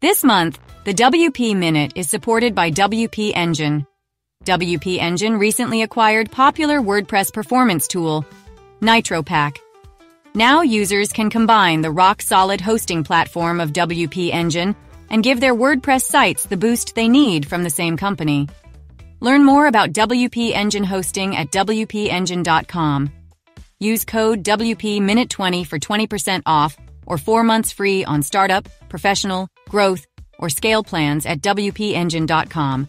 This month, the WP Minute is supported by WP Engine. WP Engine recently acquired popular WordPress performance tool, NitroPack. Now users can combine the rock-solid hosting platform of WP Engine and give their WordPress sites the boost they need from the same company. Learn more about WP Engine hosting at WPEngine.com. Use code WPMinute20 for 20% off or 4 months free on startup, professional, growth, or scale plans at WPEngine.com.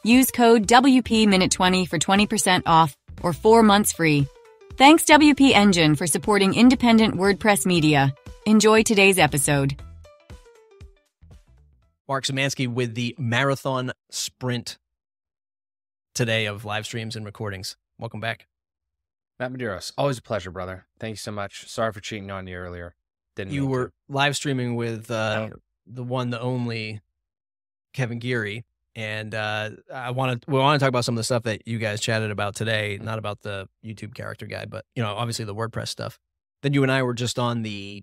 Use code WPMinute20 for 20% off or 4 months free. Thanks WP Engine for supporting independent WordPress media. Enjoy today's episode. Mark Szymanski with the marathon sprint today of live streams and recordings. Welcome back. Matt Medeiros, always a pleasure, brother. Thank you so much. Sorry for cheating on you earlier. You were live streaming with the one, the only Kevin Geary, and we want to talk about some of the stuff that you guys chatted about today. Not about the YouTube character guide, but obviously the WordPress stuff. Then you and I were just on the,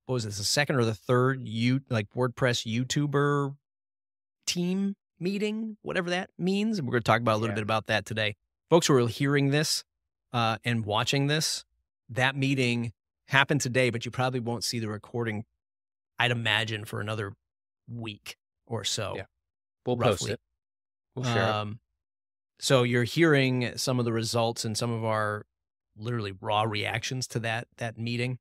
what was this, the second or the third WordPress YouTuber team meeting, whatever that means. And we're going to talk about a little bit about that today. Folks who are hearing this and watching this, that meeting happened today, but you probably won't see the recording, I'd imagine, for another week or so. Yeah. We'll post it. We'll share it. So you're hearing some of the results and some of our literally raw reactions to that meeting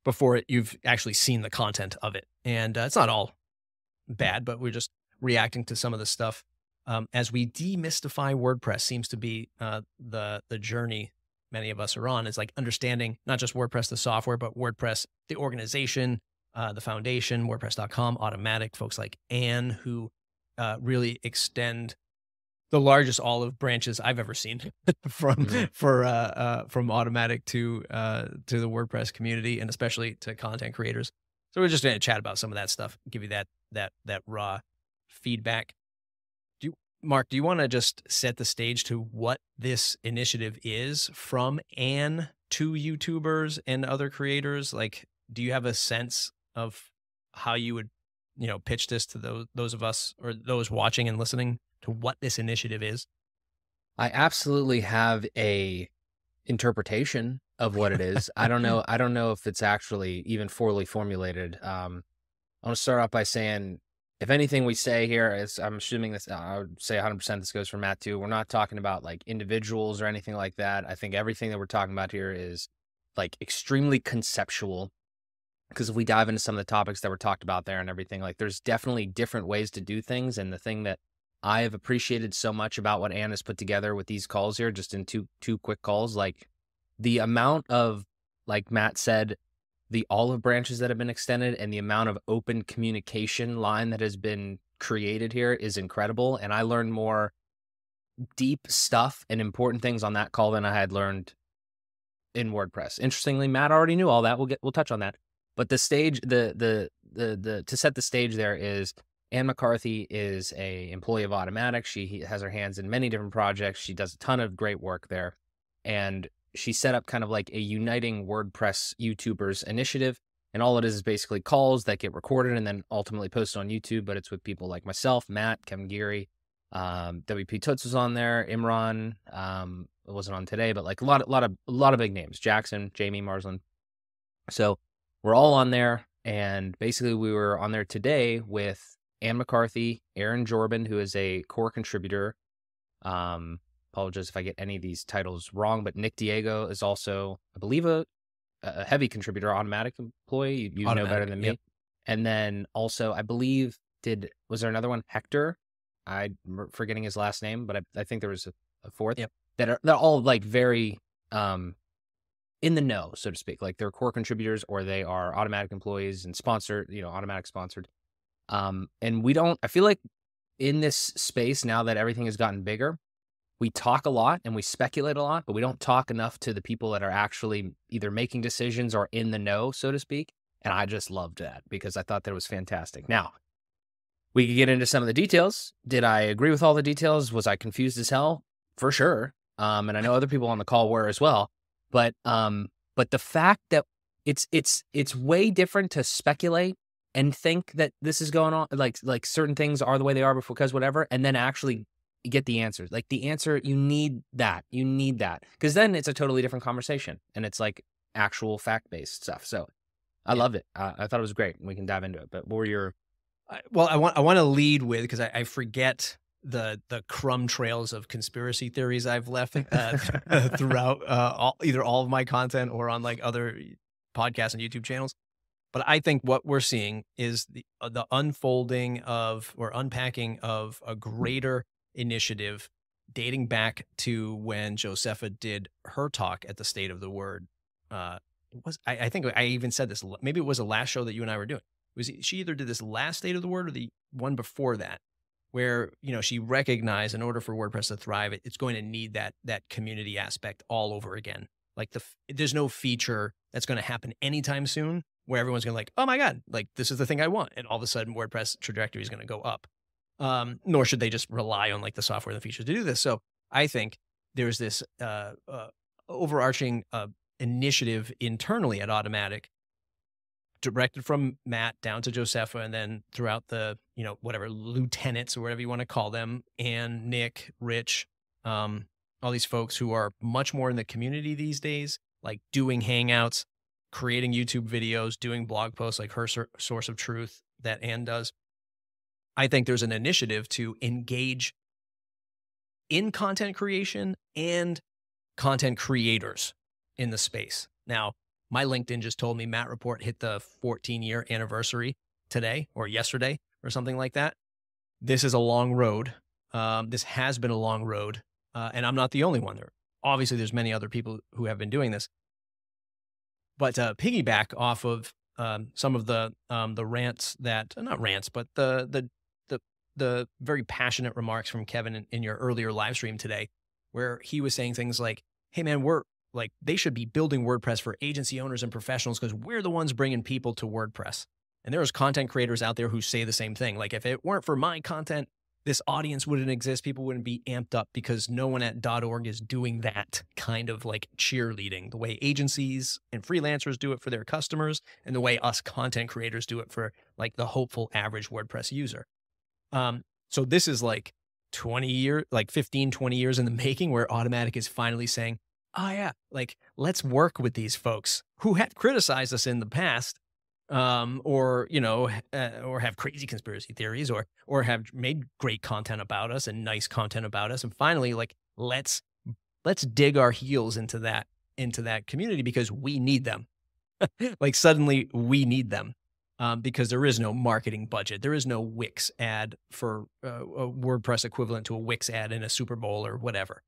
before you've actually seen the content of it. And it's not all bad, but we're just reacting to some of the stuff as we demystify WordPress. Seems to be the journey many of us are on, is like understanding not just WordPress, the software, but WordPress, the organization, the foundation, WordPress.com, Automattic, folks like Anne, who really extend the largest olive branches I've ever seen from Automattic to the WordPress community, and especially to content creators. So we're just going to chat about some of that stuff, give you that raw feedback. Mark, do you want to just set the stage to what this initiative is from Anne to YouTubers and other creators? Like, do you have a sense of how you would, pitch this to those of us or those watching and listening to what this initiative is? I absolutely have a interpretation of what it is. I don't know if it's actually even fully formulated. I want to start off by saying, if anything we say here is, I'm assuming this, I would say 100% this goes for Matt too. We're not talking about like individuals or anything like that. I think everything that we're talking about here is like extremely conceptual, because if we dive into some of the topics that were talked about there and everything, like there's definitely different ways to do things. And the thing that I have appreciated so much about what Anne has put together with these calls here, just in two quick calls, like the amount of, like Matt said, the olive branches that have been extended and the amount of open communication line that has been created here is incredible. And I learned more deep stuff and important things on that call than I had learned in WordPress. Interestingly, Matt already knew all that. We'll touch on that. But the stage, the to set the stage there is, Anne McCarthy is a employee of Automattic. She has her hands in many different projects. She does a ton of great work there. And she set up kind of like a uniting WordPress YouTubers initiative. And all it is basically calls that get recorded and then ultimately posted on YouTube. But it's with people like myself, Matt, Kevin Geary, WP Toots was on there, Imran, it wasn't on today, but like a lot of big names, Jackson, Jamie, Marsland. So we're all on there. And basically we were on there today with Anne McCarthy, Aaron Jorbin, who is a core contributor. Apologize if I get any of these titles wrong, but Nick Diego is also, I believe, a heavy contributor, Automattic employee. You know better than me. Yep. And then also, I believe, was there another one? Hector? I'm forgetting his last name, but I think there was a fourth. Yep. They're all like very in the know, so to speak. Like they're core contributors or they are Automattic employees and sponsored, Automattic sponsored. And I feel like in this space now that everything has gotten bigger, we talk a lot and we speculate a lot, but we don't talk enough to the people that are actually either making decisions or in the know, so to speak. And I just loved that because I thought that was fantastic. Now, we could get into some of the details. Did I agree with all the details? Was I confused as hell? For sure. And I know other people on the call were as well. But the fact that it's way different to speculate and think that this is going on, like certain things are the way they are because whatever, and then actually get the answers. Like the answer, you need that. You need that. Because then it's a totally different conversation and it's like actual fact-based stuff. So I love it. I thought it was great. We can dive into it. But what were your... Well, I want to lead with, because I forget the crumb trails of conspiracy theories I've left throughout either all of my content or on like other podcasts and YouTube channels. But I think what we're seeing is the unfolding of, or unpacking of, a greater initiative dating back to when Josepha did her talk at the State of the Word. I think I even said this, maybe it was the last show that you and I were doing. She either did this last State of the Word or the one before that, where, you know, she recognized in order for WordPress to thrive, it's going to need that community aspect all over again. Like there's no feature that's going to happen anytime soon where everyone's going to like, oh my God, like this is the thing I want. And all of a sudden WordPress trajectory is going to go up. Nor should they just rely on like the software and the features to do this. So I think there's this overarching initiative internally at Automattic, directed from Matt down to Josepha, and then throughout the, you know, whatever lieutenants or whatever you want to call them, and Nick, Rich, all these folks who are much more in the community these days, like doing hangouts, creating YouTube videos, doing blog posts like her Source of Truth that Ann does. I think there's an initiative to engage in content creation and content creators in the space. Now, my LinkedIn just told me Matt Report hit the 14-year anniversary today or yesterday or something like that. This is a long road. This has been a long road, and I'm not the only one. Obviously, there's many other people who have been doing this. But piggyback off of some of the rants that, not rants, but the very passionate remarks from Kevin in your earlier live stream today, where he was saying things like, hey man, we're like, they should be building WordPress for agency owners and professionals because we're the ones bringing people to WordPress. And there's content creators out there who say the same thing. Like, if it weren't for my content, this audience wouldn't exist. People wouldn't be amped up because no one at .org is doing that kind of like cheerleading, the way agencies and freelancers do it for their customers and the way us content creators do it for like the hopeful average WordPress user. So this is like 15, 20 years in the making, where Automattic is finally saying, oh yeah, like let's work with these folks who have criticized us in the past, or, you know, or have crazy conspiracy theories, or have made great content about us and nice content about us. And finally, like, let's dig our heels into that community because we need them. Like suddenly we need them. Because there is no marketing budget. There is no Wix ad for a WordPress equivalent to a Wix ad in a Super Bowl or whatever.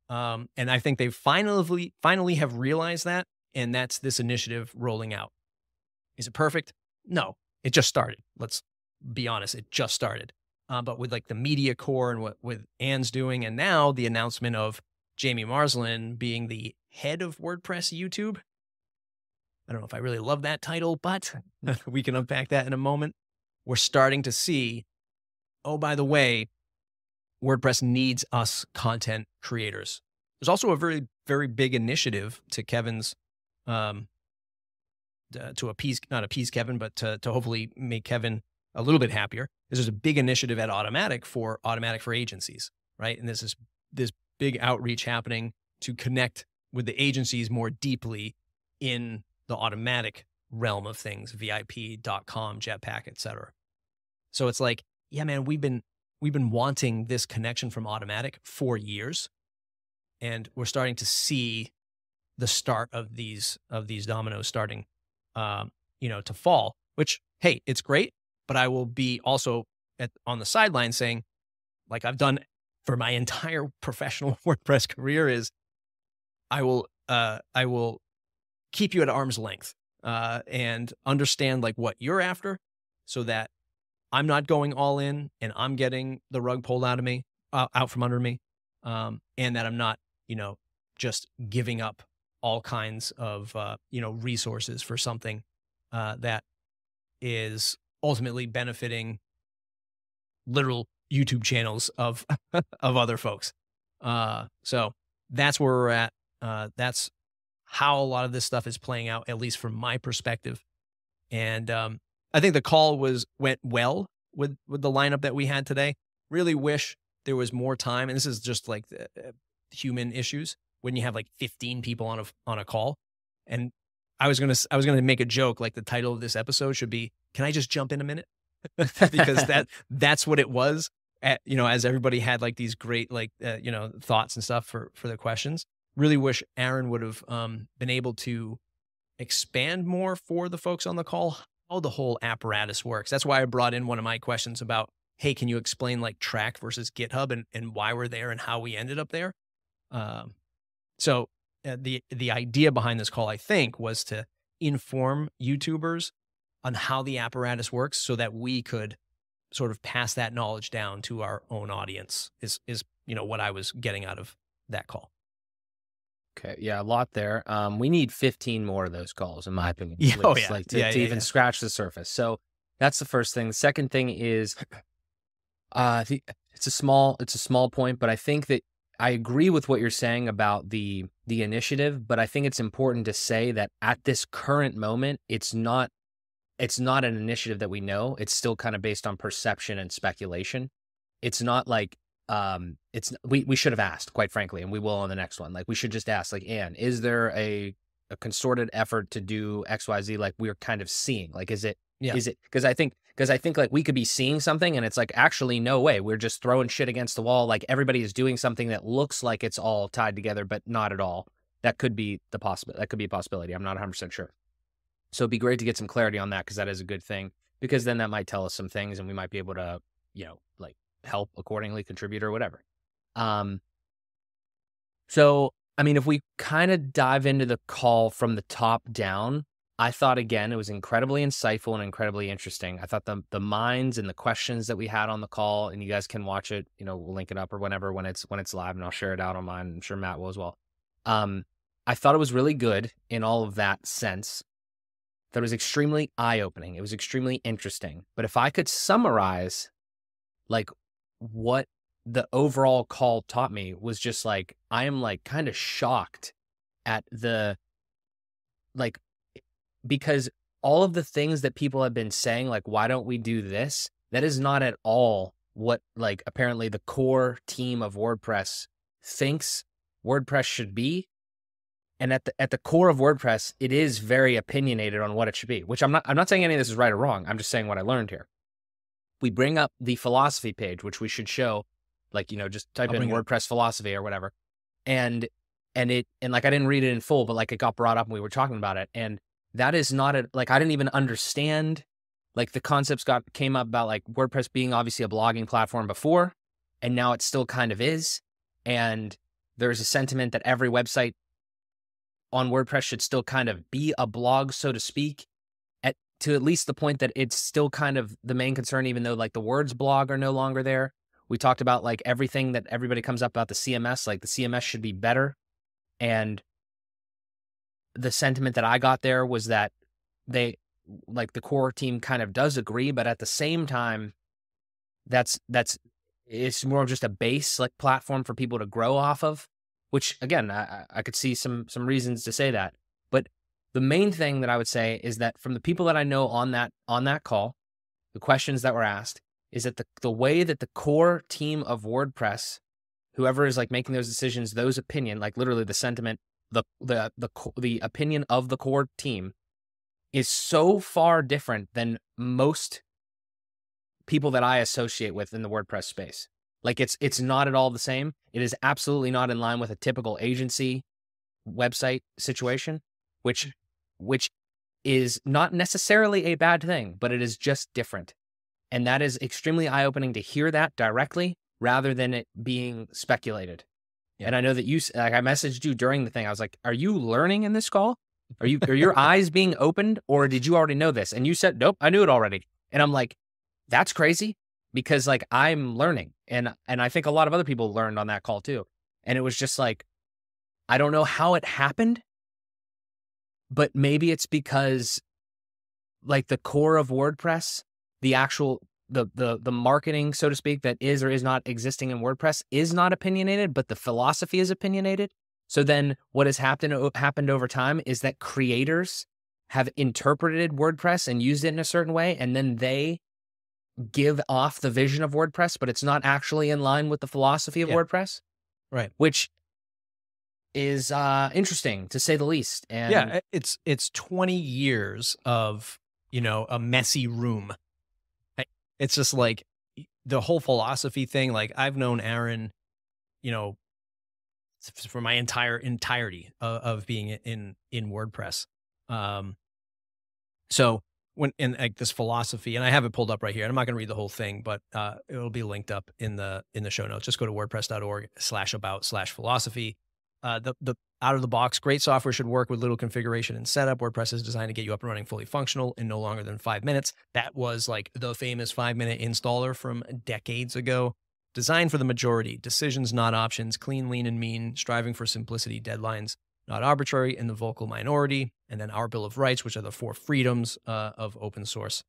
And I think they finally have realized that, and that's this initiative rolling out. Is it perfect? No, it just started. Let's be honest, it just started. But with like the media core and what with Ann's doing, and now the announcement of Jamie Marsland being the head of WordPress YouTube. I don't know if I really love that title, but we can unpack that in a moment. We're starting to see, oh, by the way, WordPress needs us content creators. There's also a very, very big initiative to Kevin's, to appease, not appease Kevin, but to hopefully make Kevin a little bit happier. There's a big initiative at Automattic for agencies, right? And this is this big outreach happening to connect with the agencies more deeply in the Automattic realm of things, VIP.com, Jetpack, etc. So it's like, yeah, man, we've been wanting this connection from Automattic for years, and we're starting to see the start of these dominoes starting, to fall. Which, hey, it's great, but I will be also on the sideline saying, like I've done for my entire professional WordPress career, is I will keep you at arm's length and understand like what you're after, so that I'm not going all in and I'm getting the rug pulled out from under me, and that I'm not, just giving up all kinds of, resources for something that is ultimately benefiting literal YouTube channels of other folks. So that's where we're at. That's how a lot of this stuff is playing out, at least from my perspective. And I think the call went well with the lineup that we had today. Really wish there was more time. And this is just like the human issues when you have like 15 people on a call. And I was gonna make a joke, like the title of this episode should be, "Can I just jump in a minute?" Because that's what it was. As everybody had like these great thoughts and stuff for the questions. Really wish Aaron would have been able to expand more for the folks on the call how the whole apparatus works. That's why I brought in one of my questions about, hey, can you explain like Track versus GitHub and why we're there and how we ended up there? So the idea behind this call, I think, was to inform YouTubers on how the apparatus works so that we could sort of pass that knowledge down to our own audience is what I was getting out of that call. Okay. Yeah. A lot there. We need 15 more of those calls, in my opinion. Yeah. Oh, yeah. Like to even scratch the surface. So that's the first thing. The second thing is, it's a small point, but I think that I agree with what you're saying about the initiative, but I think it's important to say that at this current moment, it's not an initiative that we know. It's still kind of based on perception and speculation. It's not like, we should have asked, quite frankly, and we will on the next one. Like, we should just ask, like, Ann, is there a concerted effort to do XYZ? Like, we're kind of seeing, like, is it, because I think like we could be seeing something and it's like, actually, no way. We're just throwing shit against the wall. Like, everybody is doing something that looks like it's all tied together, but not at all. That could be a possibility. I'm not 100% sure. So it'd be great to get some clarity on that, because that is a good thing, because then that might tell us some things and we might be able to, like, help accordingly, contribute or whatever. So, I mean, if we kind of dive into the call from the top down, I thought, again, it was incredibly insightful and incredibly interesting. I thought the minds and the questions that we had on the call, and you guys can watch it, we'll link it up or whenever, when it's live, and I'll share it out on mine. I'm sure Matt will as well. I thought it was really good in all of that sense. That was extremely eye-opening. It was extremely interesting. But if I could summarize, like, what the overall call taught me, was just like, I am like kind of shocked at because all of the things that people have been saying, like, why don't we do this? That is not at all what, like, apparently the core team of WordPress thinks WordPress should be. And at the core of WordPress, it is very opinionated on what it should be, which I'm not saying any of this is right or wrong. I'm just saying what I learned here. We bring up the philosophy page, which we should show, like, just type in WordPress philosophy or whatever. And like, I didn't read it in full, but like, it got brought up and we were talking about it. And that is not like, I didn't even understand, like, the concepts came up about, like, WordPress being obviously a blogging platform before, and now it still kind of is. And there's a sentiment that every website on WordPress should still kind of be a blog, so to speak, to at least the point that it's still kind of the main concern, even though, like, the words blog are no longer there. We talked about, like, everything that everybody comes up about the CMS, like the CMS should be better. And the sentiment that I got there was that they, like, the core team kind of does agree, but at the same time, it's more just a base, like, platform for people to grow off of, which, again, I could see some reasons to say that. But the main thing that I would say is that from the people that I know on that call, the questions that were asked, is that the way that the core team of WordPress, whoever is, like, making those decisions, those opinion, like, literally the sentiment, the opinion of the core team is so far different than most people that I associate with in the WordPress space. Like, it's not at all the same. It is absolutely not in line with a typical agency website situation, which is not necessarily a bad thing, but it is just different. And that is extremely eye-opening to hear that directly rather than it being speculated. Yeah. And I know that I messaged you during the thing. I was like, are you learning in this call? Are your eyes being opened, or did you already know this? And you said, nope, I knew it already. And I'm like, that's crazy, because, like, I'm learning. And I think a lot of other people learned on that call too. And it was just like, I don't know how it happened, but maybe it's because, like, the core of WordPress, the actual, the marketing, so to speak, that is or is not existing in WordPress is not opinionated, but the philosophy is opinionated. So then what has happened over time is that creators have interpreted WordPress and used it in a certain way, and then they give off the vision of WordPress, but it's not actually in line with the philosophy of WordPress. Right. Which is interesting, to say the least. And yeah, it's 20 years of, a messy room. It's just like the whole philosophy thing. Like, I've known Aaron, for my entirety of being in WordPress. So in like this philosophy, and I have it pulled up right here, and I'm not going to read the whole thing, but it'll be linked up in the show notes. Just go to wordpress.org/about/philosophy. The out of the box, great software should work with little configuration and setup. WordPress is designed to get you up and running fully functional in no longer than 5 minutes. That was like the famous 5-minute installer from decades ago. Designed for the majority, decisions, not options, clean, lean, and mean, striving for simplicity, deadlines, not arbitrary, and the vocal minority, and then our Bill of Rights, which are the 4 freedoms of open source.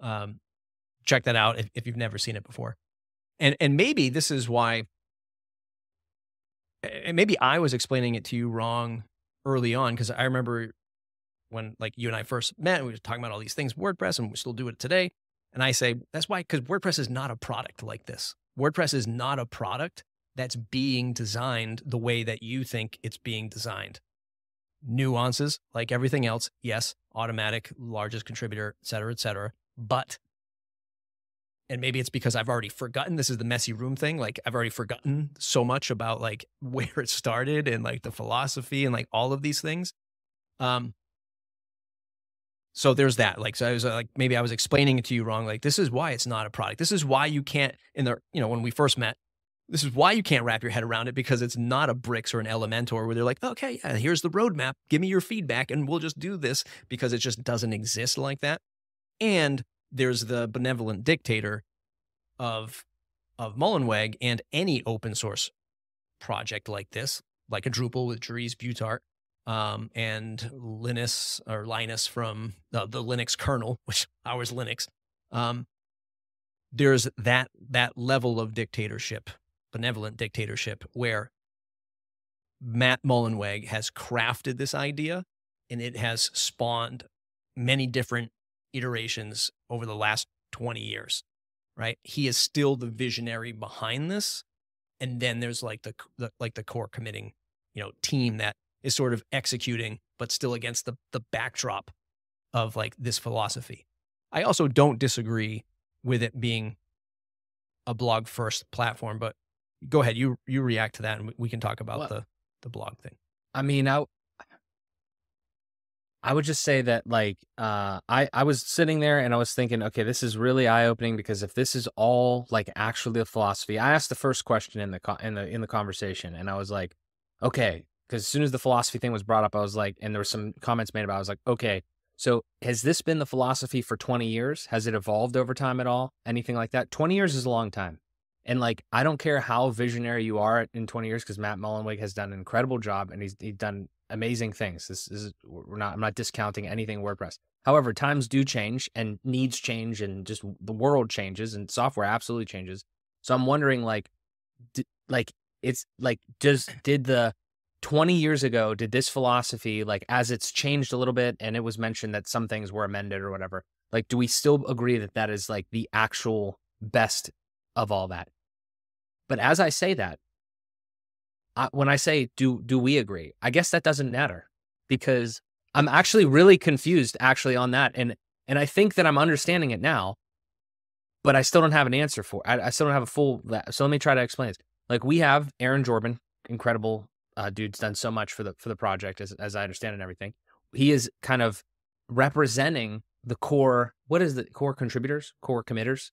Check that out if you've never seen it before. And maybe this is why, and maybe I was explaining it to you wrong early on, because I remember when like you and I first met, we were talking about all these things, WordPress, and we still do it today. And I say, that's why, because WordPress is not a product like this. WordPress is not a product that's being designed the way that you think it's being designed. Nuances, like everything else, yes, Automattic, largest contributor, et cetera, but, and maybe it's because I've already forgotten, this is the messy room thing, like I've already forgotten so much about like where it started and like the philosophy and like all of these things. So there's that. Like, so I was like, maybe I was explaining it to you wrong. Like, this is why it's not a product. This is why you can't, when we first met, this is why you can't wrap your head around it, because it's not a Bricks or an Elementor where they're like, okay, yeah, here's the roadmap. Give me your feedback and we'll just do this, because it just doesn't exist like that. And there's the benevolent dictator of Mullenweg, and any open source project like this, like a Drupal with Dries Butart, and Linus from the Linux kernel, which ours Linux. There's that level of dictatorship, benevolent dictatorship, where Matt Mullenweg has crafted this idea, and it has spawned many different iterations over the last 20 years, right? He is still the visionary behind this. And then there's like the core committing, team that is sort of executing, but still against the backdrop of like this philosophy. I also don't disagree with it being a blog first platform, but go ahead, you react to that, and we can talk about the blog thing. I mean, I would just say that like, I was sitting there and I was thinking, okay, this is really eye-opening, because if this is all like actually a philosophy, I asked the first question in the conversation, and I was like, okay, because as soon as the philosophy thing was brought up, I was like, and there were some comments made about it, I was like, okay, so has this been the philosophy for 20 years? Has it evolved over time at all? Anything like that? 20 years is a long time. And like, I don't care how visionary you are in 20 years, because Matt Mullenweg has done an incredible job, and he's done amazing things. I'm not discounting anything WordPress. However, times do change, and needs change, and just the world changes, and software absolutely changes. So I'm wondering, like, did the 20 years ago, did this philosophy, like, as it's changed a little bit, and it was mentioned that some things were amended or whatever, like, do we still agree that that is like the actual best of all that? But as I say that, when I say, do we agree? I guess that doesn't matter, because I'm actually really confused on that. And I think that I'm understanding it now, but I still don't have an answer for it. I still don't have a full, so let me try to explain this. Like, we have Aaron Jorbin, incredible dude's done so much for the project, as I understand, and everything. He is kind of representing the core, what is the core contributors, core committers,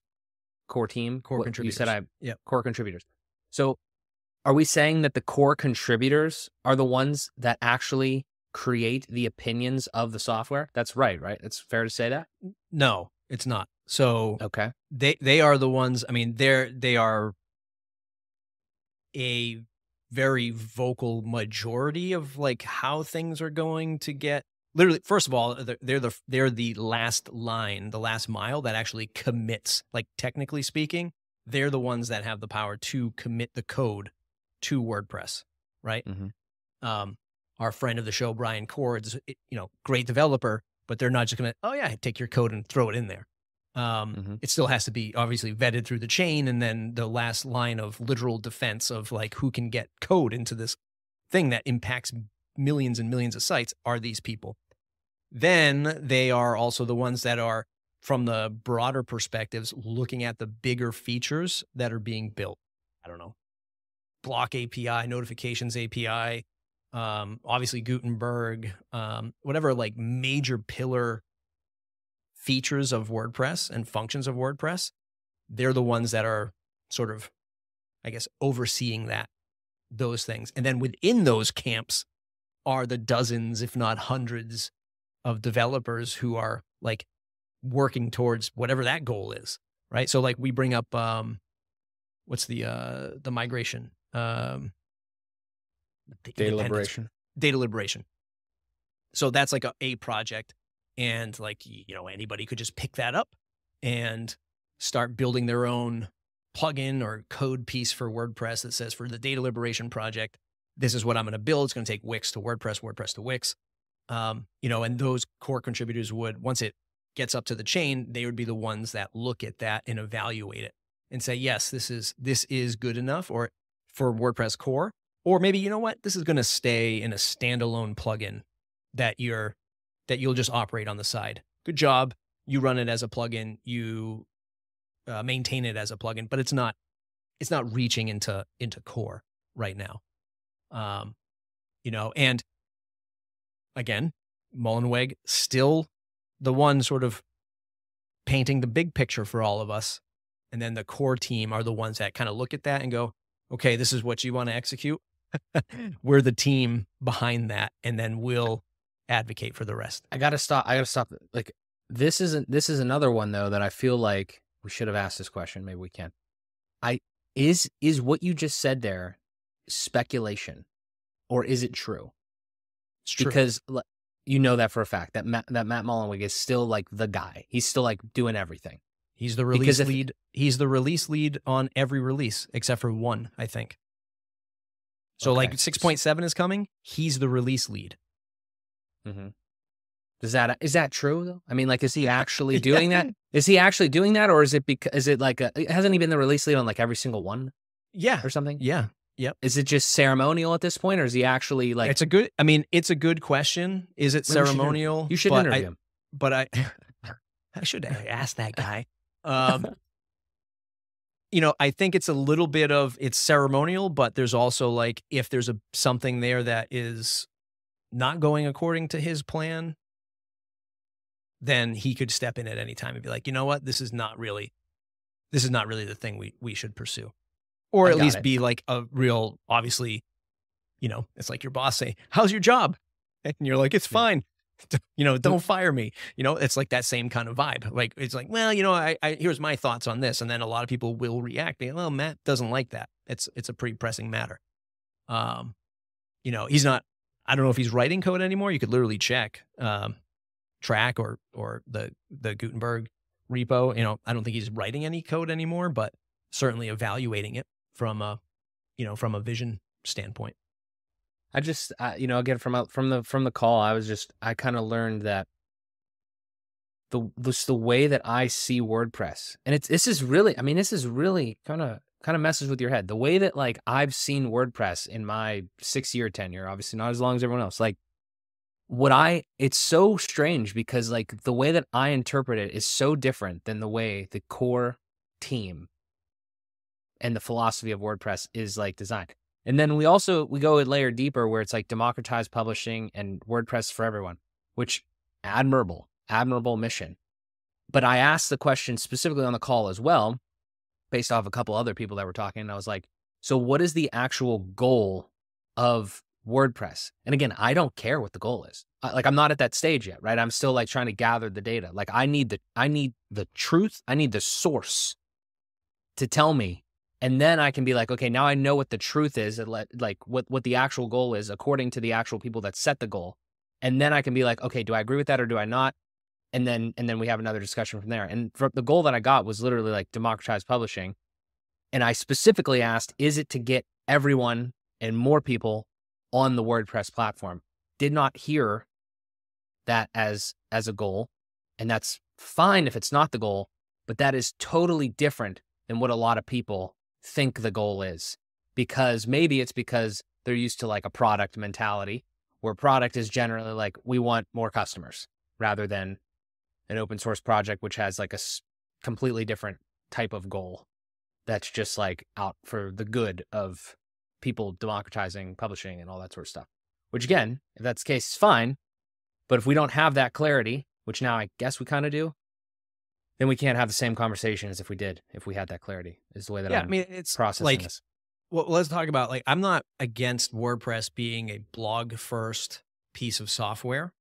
core team, core contributors. You said core contributors. So are we saying that the core contributors are the ones that actually create the opinions of the software? That's right? It's fair to say that? No, it's not. So okay, they are the ones. I mean, they are a very vocal majority of like how things are going to get. Literally, first of all, they're the last line, the last mile that actually commits. Like, technically speaking, they're the ones that have the power to commit the code to WordPress, right? Mm-hmm. Our friend of the show, Brian Cords, great developer, but they're not just going to, oh yeah, take your code and throw it in there. It still has to be obviously vetted through the chain. And then the last line of literal defense of like who can get code into this thing that impacts millions and millions of sites are these people. Then they are also the ones that are, from the broader perspectives, looking at the bigger features that are being built. I don't know, block API, notifications API, obviously Gutenberg, whatever like major pillar features of WordPress and functions of WordPress, they're the ones that are sort of, I guess, overseeing those things. And then within those camps are the dozens, if not hundreds, of developers who are like working towards whatever that goal is, right? So like we bring up, what's the migration? Data liberation. So that's like a project, and like, you know, anybody could just pick that up and start building their own plugin or code piece for WordPress that says, for the data liberation project, this is what I'm going to build. It's going to take Wix to WordPress, WordPress to Wix. You know, and those core contributors would, once it gets up to the chain, they would be the ones that look at that and evaluate it and say, yes, this is good enough, or for WordPress core, or maybe, you know what, this is going to stay in a standalone plugin that you'll just operate on the side. Good job. You run it as a plugin, you maintain it as a plugin, but it's not reaching into core right now. You know, and again, Mullenweg still the one sort of painting the big picture for all of us. And then the core team are the ones that kind of look at that and go, okay, this is what you want to execute. We're the team behind that. And then we'll advocate for the rest. I gotta stop. Like, this is another one though, that I feel like we should have asked this question. Maybe we can. Is what you just said there speculation, or is it true? It's true. Because you know that for a fact that Matt Mullenweg is still like the guy. He's still like doing everything. He's the release lead. He's the release lead on every release except for one, I think. So like 6.7 is coming. He's the release lead. Mm-hmm. Is that true though? I mean, like, is he actually doing that? Is he actually doing that, or is it hasn't he been the release lead on like every single one? Yeah, or something. Yeah. Yep. Is it just ceremonial at this point, or is he actually like? It's a good question. Is it ceremonial? You should interview him. But I should ask that guy. You know, I think it's a little bit of, it's ceremonial, but there's also like, if there's something there that is not going according to his plan, then he could step in at any time and be like, you know what, this is not really the thing we should pursue. Or at least be like a real, obviously, you know, it's like your boss say, how's your job? And you're like, it's fine. You know, don't fire me. You know, it's like that same kind of vibe. Like, it's like, well, you know, I here's my thoughts on this. And then a lot of people will react. Well, Matt doesn't like that. It's a pretty pressing matter. You know, he's not, I don't know if he's writing code anymore. You could literally check track or the Gutenberg repo. You know, I don't think he's writing any code anymore, but certainly evaluating it from a vision standpoint. I just, you know, again, from the call, I kind of learned that the way that I see WordPress, and this is really kind of messes with your head. The way that like I've seen WordPress in my 6-year tenure, obviously not as long as everyone else, like it's so strange because like the way that I interpret it is so different than the way the core team and the philosophy of WordPress is like designed. And then we go a layer deeper where it's like democratized publishing and WordPress for everyone, which admirable mission. But I asked the question specifically on the call as well, based off a couple other people that were talking. And I was like, so what is the actual goal of WordPress? And again, I don't care what the goal is. Like, I'm not at that stage yet, right? I'm still like trying to gather the data. Like, I need the truth. I need the source to tell me. And then I can be like, okay, now I know what the truth is, like what the actual goal is according to the actual people that set the goal. And then I can be like, okay, do I agree with that or do I not? And then we have another discussion from there. And the goal that I got was literally like democratized publishing. And I specifically asked, is it to get everyone and more people on the WordPress platform? Did not hear that as a goal, and that's fine if it's not the goal, but that is totally different than what a lot of people think the goal is. Because maybe it's because they're used to like a product mentality, where product is generally like, we want more customers, rather than an open source project, which has like a completely different type of goal that's just like out for the good of people, democratizing publishing and all that sort of stuff. Which again, if that's the case, is fine. But if we don't have that clarity, which now I guess we kind of do, then we can't have the same conversation as if we had that clarity, is the way that I'm it's processing like, this. well, let's talk about, like, I'm not against WordPress being a blog first piece of software.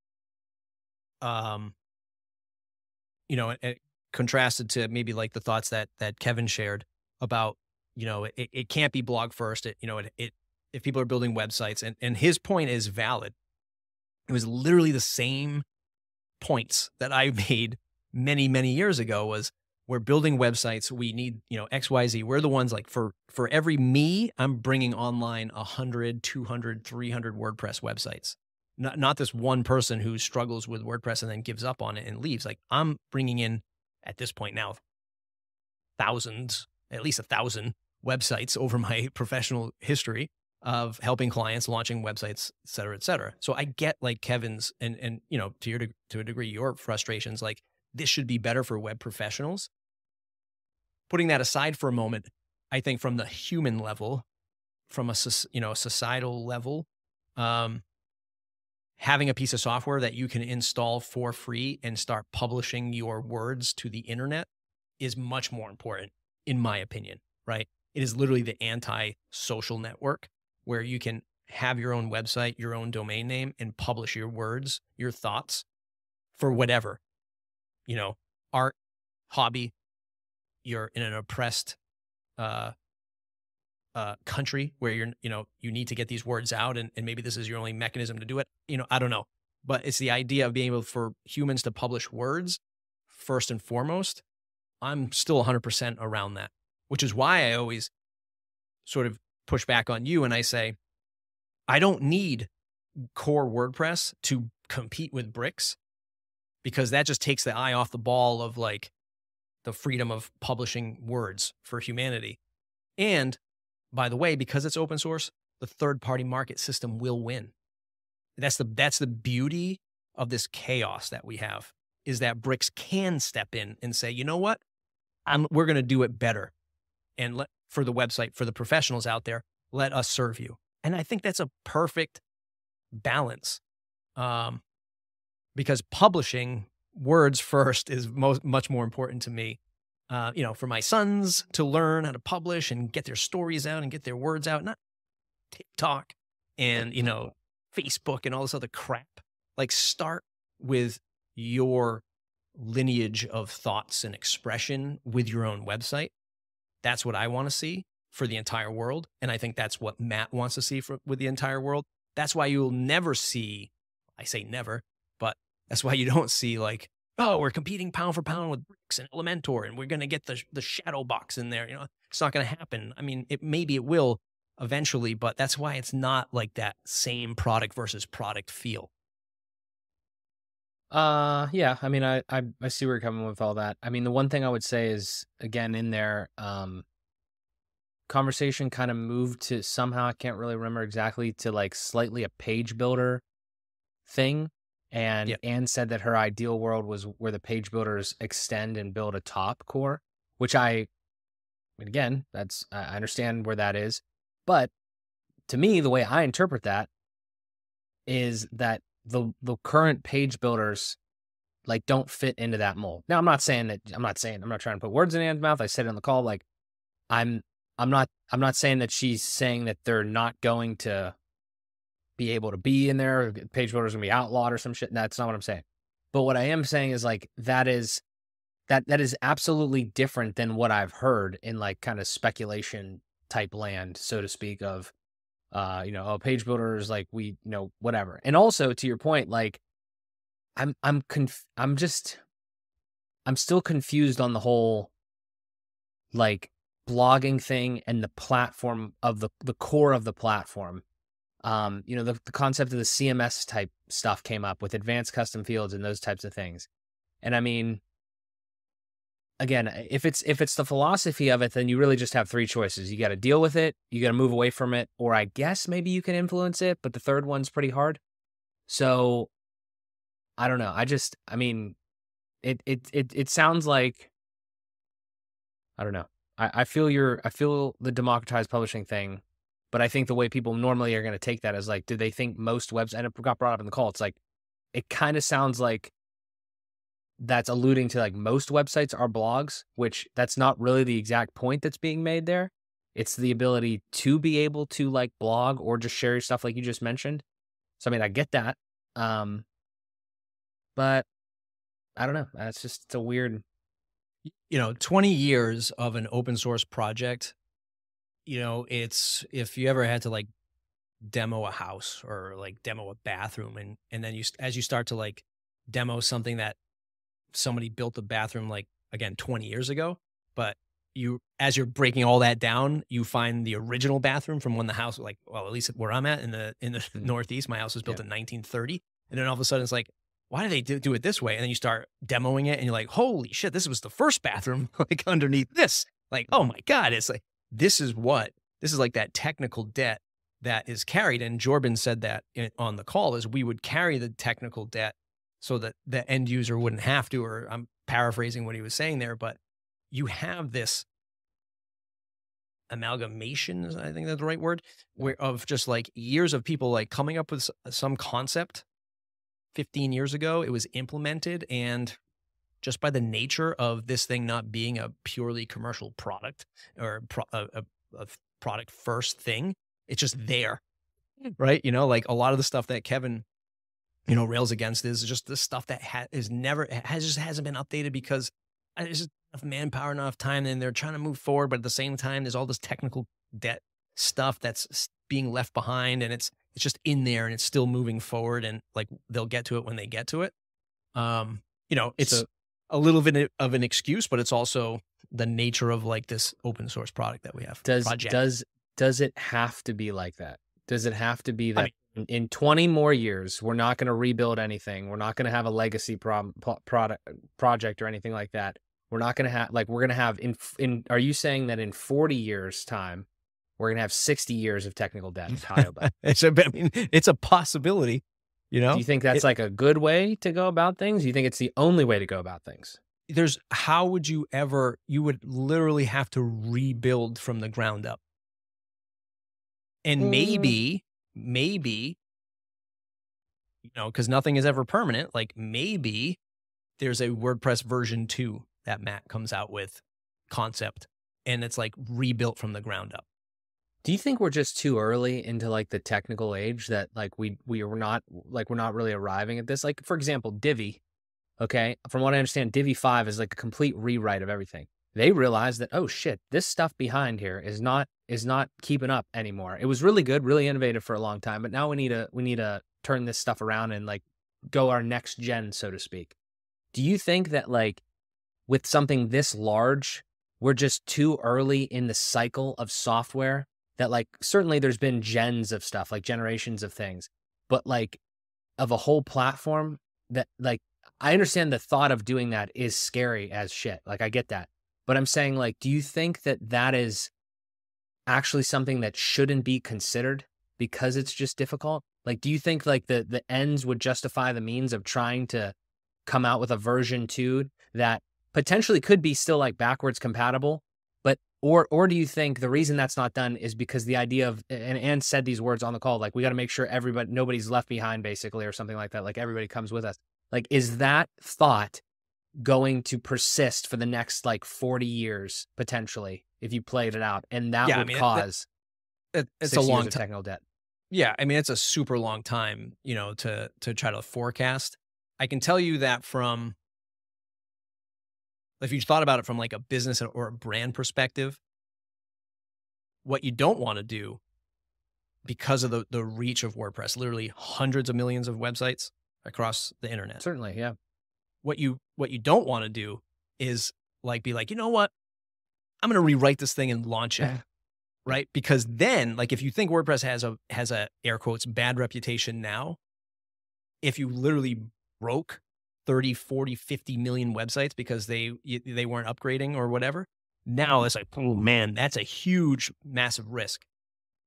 It contrasted to maybe like the thoughts that Kevin shared about, it can't be blog first. If people are building websites, and his point is valid. It was literally the same points that I made many, many years ago. Was, we're building websites. We need, XYZ. We're the ones, like, for every me, I'm bringing online 100, 200, 300 WordPress websites. Not this one person who struggles with WordPress and then gives up on it and leaves. Like, I'm bringing in, at this point now, thousands, at least 1,000 websites over my professional history of helping clients, launching websites, et cetera, et cetera. So I get, like, Kevin's and to a degree, your frustrations, like, this should be better for web professionals. Putting that aside for a moment, I think from the human level, from a societal level, having a piece of software that you can install for free and start publishing your words to the internet is much more important, in my opinion, right? It is literally the anti-social network where you can have your own website, your own domain name, and publish your words, your thoughts for whatever, art, hobby. You're in an oppressed country where you need to get these words out, and maybe this is your only mechanism to do it. I don't know, but it's the idea of being able for humans to publish words first and foremost. I'm still 100% around that, which is why I always sort of push back on you and I say, I don't need core WordPress to compete with bricks, because that just takes the eye off the ball of, like, the freedom of publishing words for humanity. And by the way, because it's open source, the third-party market system will win. That's the beauty of this chaos that we have, is that bricks can step in and say, you know what, we're going to do it better. And for the website, for the professionals out there, let us serve you. And I think that's a perfect balance, because publishing words first is much more important to me. For my sons to learn how to publish and get their stories out and get their words out, not TikTok and, Facebook and all this other crap. Like, start with your lineage of thoughts and expression with your own website. That's what I want to see for the entire world. And I think that's what Matt wants to see with the entire world. That's why you'll never see, I say never, but that's why you don't see, like, oh, we're competing pound for pound with Bricks and Elementor, and we're going to get the shadow box in there. It's not going to happen. I mean, maybe it will eventually, but that's why it's not like that same product versus product feel. Yeah. I mean, I see where you're coming with all that. I mean, the one thing I would say is, again, in there, conversation kind of moved to somehow, I can't really remember exactly, to like slightly a page builder thing. And Anne said that her ideal world was where the page builders extend and build a top core, which I understand where that is. But to me, the way I interpret that is that the current page builders, like, don't fit into that mold. Now, I'm not trying to put words in Anne's mouth. I said it on the call, like, I'm not saying that she's saying that they're not going to be able to be in there, page builders gonna be outlawed or some shit. That's not what I'm saying. But what I am saying is, like, that is absolutely different than what I've heard in, like, kind of speculation type land, so to speak, of page builders, like, we whatever. And also, to your point, like, I'm still confused on the whole, like, blogging thing and the platform of the core of the platform You know, the concept of the CMS type stuff came up with advanced custom fields and those types of things. And I mean, again, if it's the philosophy of it, then you really just have three choices. You got to deal with it, you got to move away from it, or I guess maybe you can influence it, but the third one's pretty hard. So I don't know. I mean, it sounds like, I don't know. I feel the democratized publishing thing, but I think the way people normally are going to take that is like, do they think most websites, and it got brought up in the call, it's like, it kind of sounds like that's alluding to like most websites are blogs, which that's not really the exact point that's being made there. It's the ability to be able to like blog or just share your stuff like you just mentioned. So, I mean, I get that. But I don't know. It's a weird. 20 years of an open source project, it's, if you ever had to like demo a house or like demo a bathroom, and then as you start to like demo something that somebody built a bathroom, like again, 20 years ago, but as you're breaking all that down, you find the original bathroom from when the house, like, well, at least where I'm at in the Northeast, my house was built in 1930. And then all of a sudden it's like, why do they do it this way? And then you start demoing it and you're like, holy shit, this was the first bathroom, like underneath this, like, oh my God, it's like, this is like that technical debt that is carried. And Jorbin said that on the call, is we would carry the technical debt so that the end user wouldn't have to, or I'm paraphrasing what he was saying there, but you have this amalgamation, I think that's the right word, of just like years of people like coming up with some concept 15 years ago, it was implemented, and just by the nature of this thing not being a purely commercial product or a product first thing, it's just there, right? Like a lot of the stuff that Kevin, rails against is just the stuff that just hasn't been updated because there's just enough manpower, enough time, and they're trying to move forward. But at the same time, there's all this technical debt stuff that's being left behind, and it's just in there and it's still moving forward, and like they'll get to it when they get to it. It's a little bit of an excuse, but it's also the nature of like this open source product that we have. Does it have to be like that? Does it have to be that in 20 more years, we're not going to rebuild anything? We're not going to have a legacy project or anything like that. We're not going to have, like, we're going to have are you saying that in 40 years time, we're going to have 60 years of technical debt piled up? It's a possibility, Do you think that's like a good way to go about things? Do you think it's the only way to go about things? How would you would literally have to rebuild from the ground up. And maybe, because nothing is ever permanent, like maybe there's a WordPress version 2 that Matt comes out with concept, and it's like rebuilt from the ground up. Do you think we're just too early into like the technical age that like we're not really arriving at this? Like, for example, Divi, okay? From what I understand, Divi 5 is like a complete rewrite of everything. They realized that, oh shit, this stuff behind here is not keeping up anymore. It was really good, really innovative for a long time, but now we need to turn this stuff around and like go our next gen, so to speak. Do you think that like with something this large, we're just too early in the cycle of software? That like certainly there's been gens of stuff, like generations of things, but like of a whole platform that like, I understand the thought of doing that is scary as shit. Like I get that, but I'm saying like, do you think that is actually something that shouldn't be considered because it's just difficult? Like, do you think like the ends would justify the means of trying to come out with a version 2 that potentially could be still like backwards compatible, but or do you think the reason that's not done is because the idea of, and Ann said these words on the call, like we got to make sure nobody's left behind basically, or something like that, like everybody comes with us. Like, is that thought going to persist for the next like 40 years potentially if you played it out, and that would cause it's a long time technical debt? Yeah, I mean, it's a super long time, to try to forecast. I can tell you that from, if you thought about it from like a business or a brand perspective, what you don't want to do, because of the reach of WordPress, literally hundreds of millions of websites across the internet. Certainly, yeah. What you don't want to do is like be like, you know what? I'm going to rewrite this thing and launch it. right? Because then, like, if you think WordPress has a air quotes bad reputation now, if you literally broke 30, 40, 50 million websites because they weren't upgrading or whatever, now it's like, oh man, that's a huge, massive risk.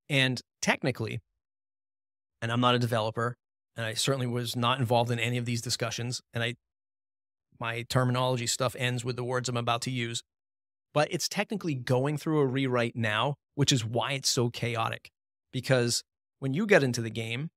And technically, and I'm not a developer, and I certainly was not involved in any of these discussions, and my terminology stuff ends with the words I'm about to use, but it's technically going through a rewrite now, which is why it's so chaotic. Because when you get into the game,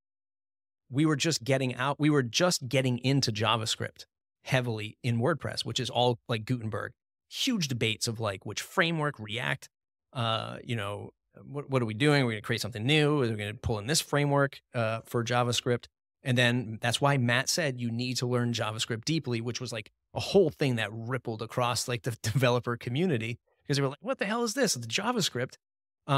we were just getting into JavaScript heavily in WordPress, which is all like Gutenberg. Huge debates of like which framework, React, what are we doing? We're going to create something new. We're going to pull in this framework for JavaScript. And then that's why Matt said you need to learn JavaScript deeply, which was like a whole thing that rippled across like the developer community, because they were like, what the hell is this? It's JavaScript.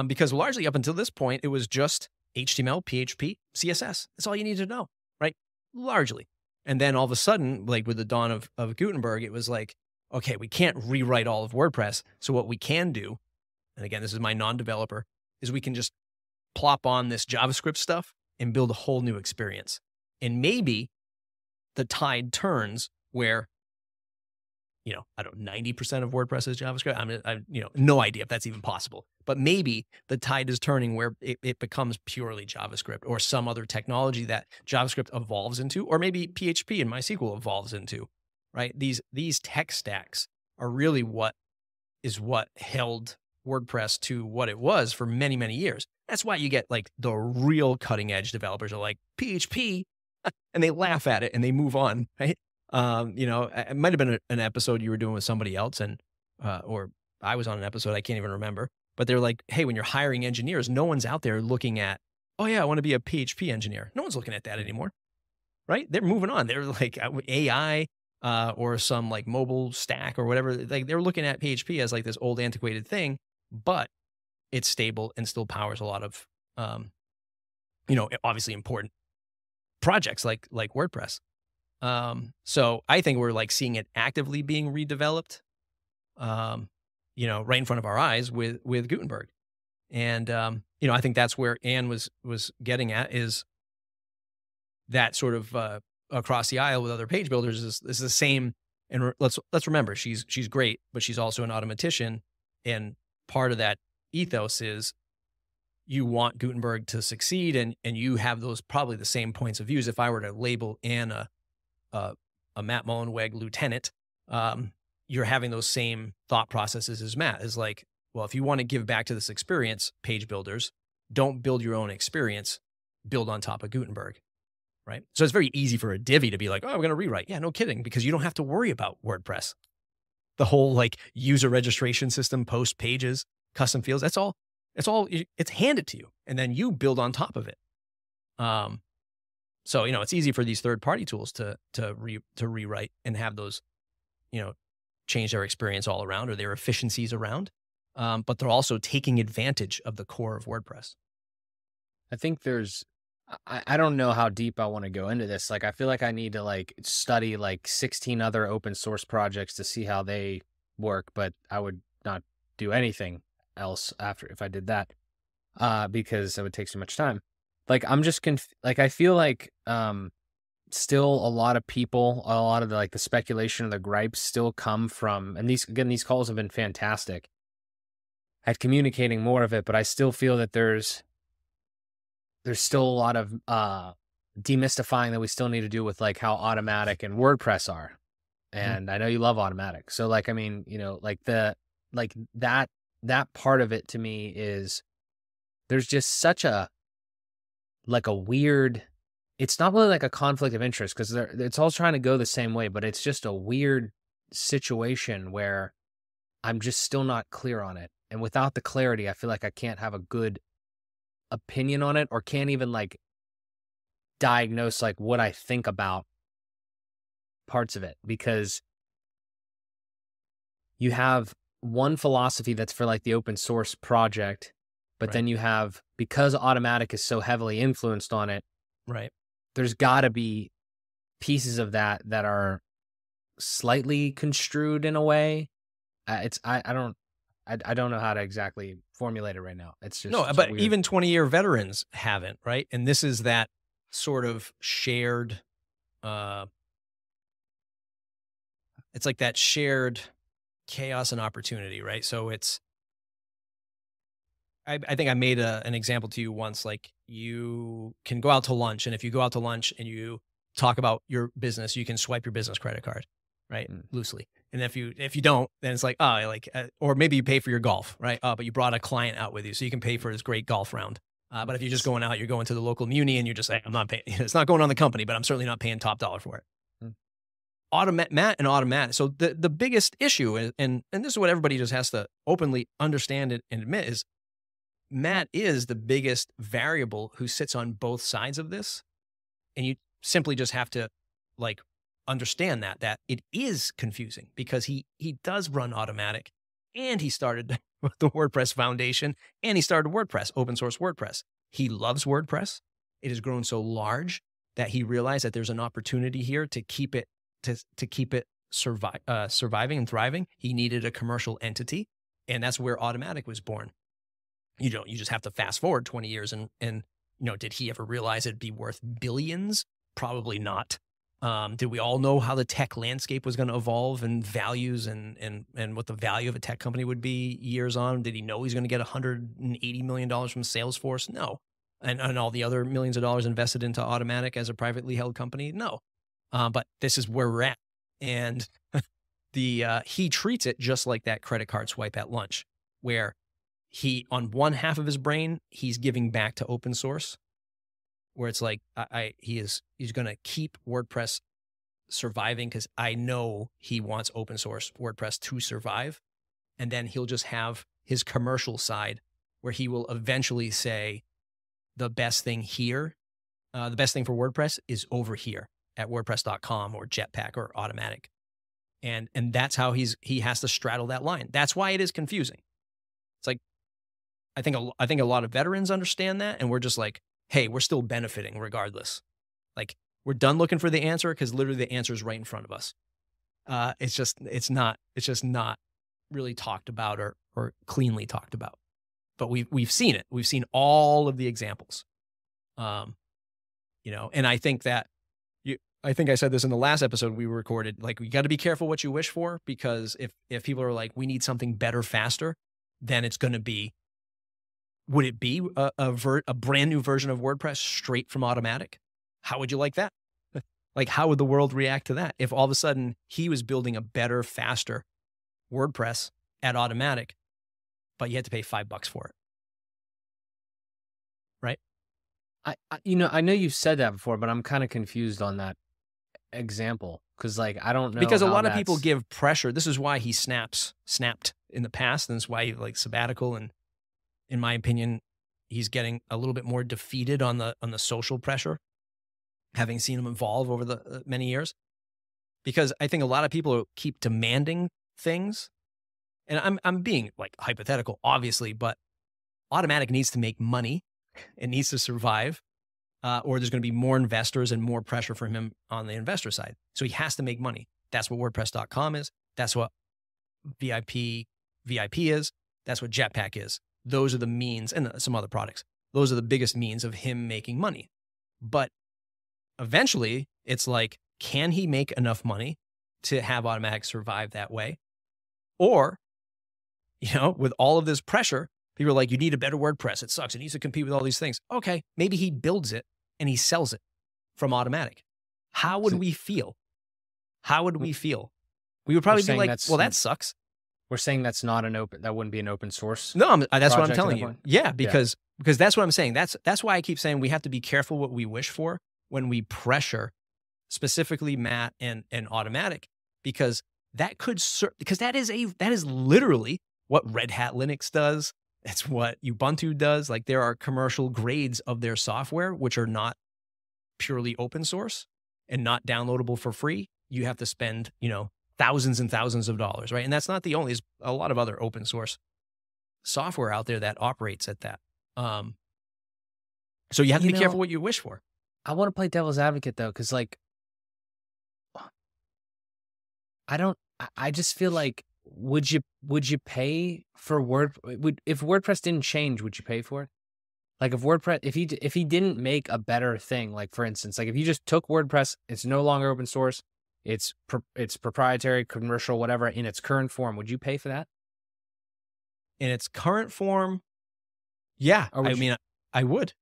Because largely up until this point, it was just HTML, PHP, CSS. That's all you need to know, right? Largely. And then all of a sudden, like with the dawn of Gutenberg, it was like, okay, we can't rewrite all of WordPress. So what we can do, and again, this is my non-developer, is we can just plop on this JavaScript stuff and build a whole new experience. And maybe the tide turns where, I don't know, 90% of WordPress is JavaScript. I no idea if that's even possible. But maybe the tide is turning where it becomes purely JavaScript or some other technology that JavaScript evolves into, or maybe PHP and MySQL evolves into, right? These tech stacks are really what held WordPress to what it was for many, many years. That's why you get like the real cutting edge developers are like PHP and they laugh at it and they move on, right? It might have been an episode you were doing with somebody else or I was on an episode, I can't even remember, but they're like, hey, when you're hiring engineers, no one's out there looking at, oh yeah, I want to be a PHP engineer. No one's looking at that anymore, right? They're moving on. They're like AI or some like mobile stack or whatever. Like they're looking at PHP as like this old antiquated thing, but it's stable and still powers a lot of, obviously important projects like WordPress. So I think we're like seeing it actively being redeveloped, right in front of our eyes with Gutenberg. And, I think that's where Anne was getting at, is that sort of, across the aisle with other page builders is the same. And let's remember, she's great, but she's also an automatician. And part of that ethos is you want Gutenberg to succeed, and you have those probably the same points of views. If I were to label Anne a Matt Mullenweg lieutenant, you're having those same thought processes as Matt. Is like, well, if you want to give back to this experience, page builders, don't build your own experience, build on top of Gutenberg, right? So it's very easy for a Divi to be like, oh, we're going to rewrite. Yeah, no kidding, because you don't have to worry about WordPress. The whole like user registration system, post pages, custom fields, it's handed to you, and then you build on top of it. So, it's easy for these third-party tools to rewrite and have those, change their experience all around or their efficiencies around. But they're also taking advantage of the core of WordPress. I think I don't know how deep I want to go into this. Like, I feel like I need to like study like 16 other open source projects to see how they work, but I would not do anything else if I did that, because it would take so much time. Like, I'm just I feel like still a lot of people, a lot of the speculation or the gripes still come from, and these calls have been fantastic at communicating more of it, but I still feel that there's still a lot of demystifying that we still need to do with like how Automattic and WordPress are. And I know you love Automattic. So like, I mean, that part of it to me is there's just such a weird, it's not really like a conflict of interest because it's all trying to go the same way, but it's just a weird situation where I'm just still not clear on it. And without the clarity, I feel like I can't have a good opinion on it, or can't even like diagnose like what I think about parts of it, because you have one philosophy that's for like the open source project, but then you have, because Automattic is so heavily influenced on it, right? There's got to be pieces of that are slightly construed in a way. I I don't know how to exactly formulate it right now. It's just No, it's but weird. even 20-year veterans haven't, right? And this is that sort of shared, it's like that shared chaos and opportunity, right? So I think I made an example to you once, like you can go out to lunch, and if you go out to lunch and you talk about your business, you can swipe your business credit card, right? Loosely. And if you don't, then it's like, oh, like, or maybe you pay for your golf, right? But you brought a client out with you, so you can pay for this great golf round. But if you're just going out, you're going to the local muni, and you're just saying, I'm not paying. It's not going on the company, but I'm certainly not paying top dollar for it. Matt and Automattic. So the biggest issue, and this is what everybody just has to openly understand and admit, is Matt is the biggest variable who sits on both sides of this. And you simply just have to like understand that it is confusing, because he does run Automattic, and he started the WordPress Foundation, and he started WordPress, open source WordPress. He loves WordPress. It has grown so large that he realized that there's an opportunity here to keep it surviving and thriving. He needed a commercial entity, and that's where Automattic was born. You just have to fast forward 20 years and did he ever realize it'd be worth billions? Probably not. Did we all know how the tech landscape was going to evolve, and values and what the value of a tech company would be years on? Did he know he's going to get $180 million from Salesforce? No. And all the other millions of dollars invested into Automattic as a privately held company? No. But this is where we're at. And he treats it just like that credit card swipe at lunch, where he, on one half of his brain, he's giving back to open source, where it's like, he's going to keep WordPress surviving because I know he wants open source WordPress to survive. And then he'll just have his commercial side where he will eventually say, the best thing here, the best thing for WordPress is over here at WordPress.com or Jetpack or Automattic. And that's how he has to straddle that line. That's why it is confusing. It's like, I think a lot of veterans understand that, and we're just like, hey, we're still benefiting regardless. Like, we're done looking for the answer because literally the answer is right in front of us. It's just not really talked about or cleanly talked about. But we've seen it. We've seen all of the examples. And I think that I think I said this in the last episode we recorded, like, we got to be careful what you wish for, because if people are like, we need something better, faster, then it's going to be, would it be a brand new version of WordPress straight from Automattic? How would you like that? Like, how would the world react to that if all of a sudden he was building a better, faster WordPress at Automattic, but you had to pay $5 for it? Right? I know you've said that before, but I'm kind of confused on that example, because like, I don't know, because a lot of people give pressure. This is why he snapped in the past, and that's why he like sabbatical. And in my opinion, he's getting a little bit more defeated on the social pressure, having seen him evolve over the many years. Because I think a lot of people keep demanding things, and I'm being like hypothetical, obviously, but Automattic needs to make money. It needs to survive, or there's going to be more investors and more pressure from him on the investor side. So he has to make money. That's what WordPress.com is. That's what VIP is. That's what Jetpack is. Those are the means, and some other products. Those are the biggest means of him making money. But eventually, it's like, can he make enough money to have Automattic survive that way? Or, with all of this pressure, people are like, you need a better WordPress. It sucks. It needs to compete with all these things. Okay, maybe he builds it and he sells it from Automattic. How would we feel? How would we feel? We would probably be like, well, that sucks. We're saying that wouldn't be an open source. No, that's what I'm telling you. Yeah, because that's what I'm saying. That's why I keep saying we have to be careful what we wish for when we pressure specifically Matt and Automattic, because that is literally what Red Hat Linux does. It's what Ubuntu does. Like, there are commercial grades of their software which are not purely open source and not downloadable for free. You have to spend, thousands and thousands of dollars, right? And that's not the only. There's a lot of other open source software out there that operates at that. So you have to be careful what you wish for. I want to play devil's advocate though, because like, I just feel like would you pay for if WordPress didn't change, would you pay for it? Like if WordPress, if he didn't make a better thing, like for instance, like if you just took WordPress, it's no longer open source, it's proprietary, commercial, whatever, in its current form, would you pay for that? In its current form, yeah. Or would I would.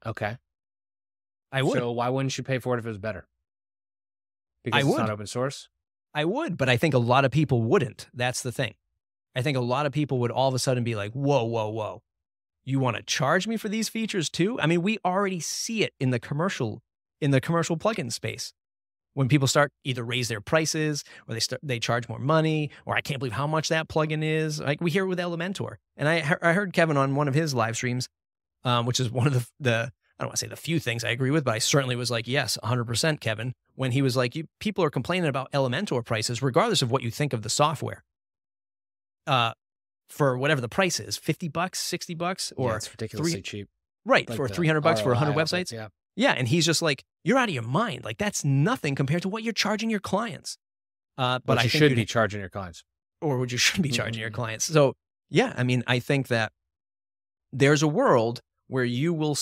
Okay. I would. So why wouldn't you pay for it if it was better? Because it's not open source? I would, but I think a lot of people wouldn't. That's the thing. I think a lot of people would all of a sudden be like, whoa, whoa, whoa. You want to charge me for these features too? I mean, we already see it in the commercial plugin space. When people start either raise their prices or they charge more money, or I can't believe how much that plugin is. Like we hear it with Elementor. And I heard Kevin on one of his live streams, which is one of the I don't want to say the few things I agree with, but I certainly was like, yes, 100% Kevin, when he was like, people are complaining about Elementor prices, regardless of what you think of the software. For whatever the price is, $50, $60, or it's ridiculously cheap. Right, like for $300 for 100 websites. Yeah. Yeah, and he's just like, you're out of your mind. Like that's nothing compared to what you're charging your clients. But I think should be charging your clients. Or what you should be charging your clients. So yeah, I mean, I think that there's a world where you will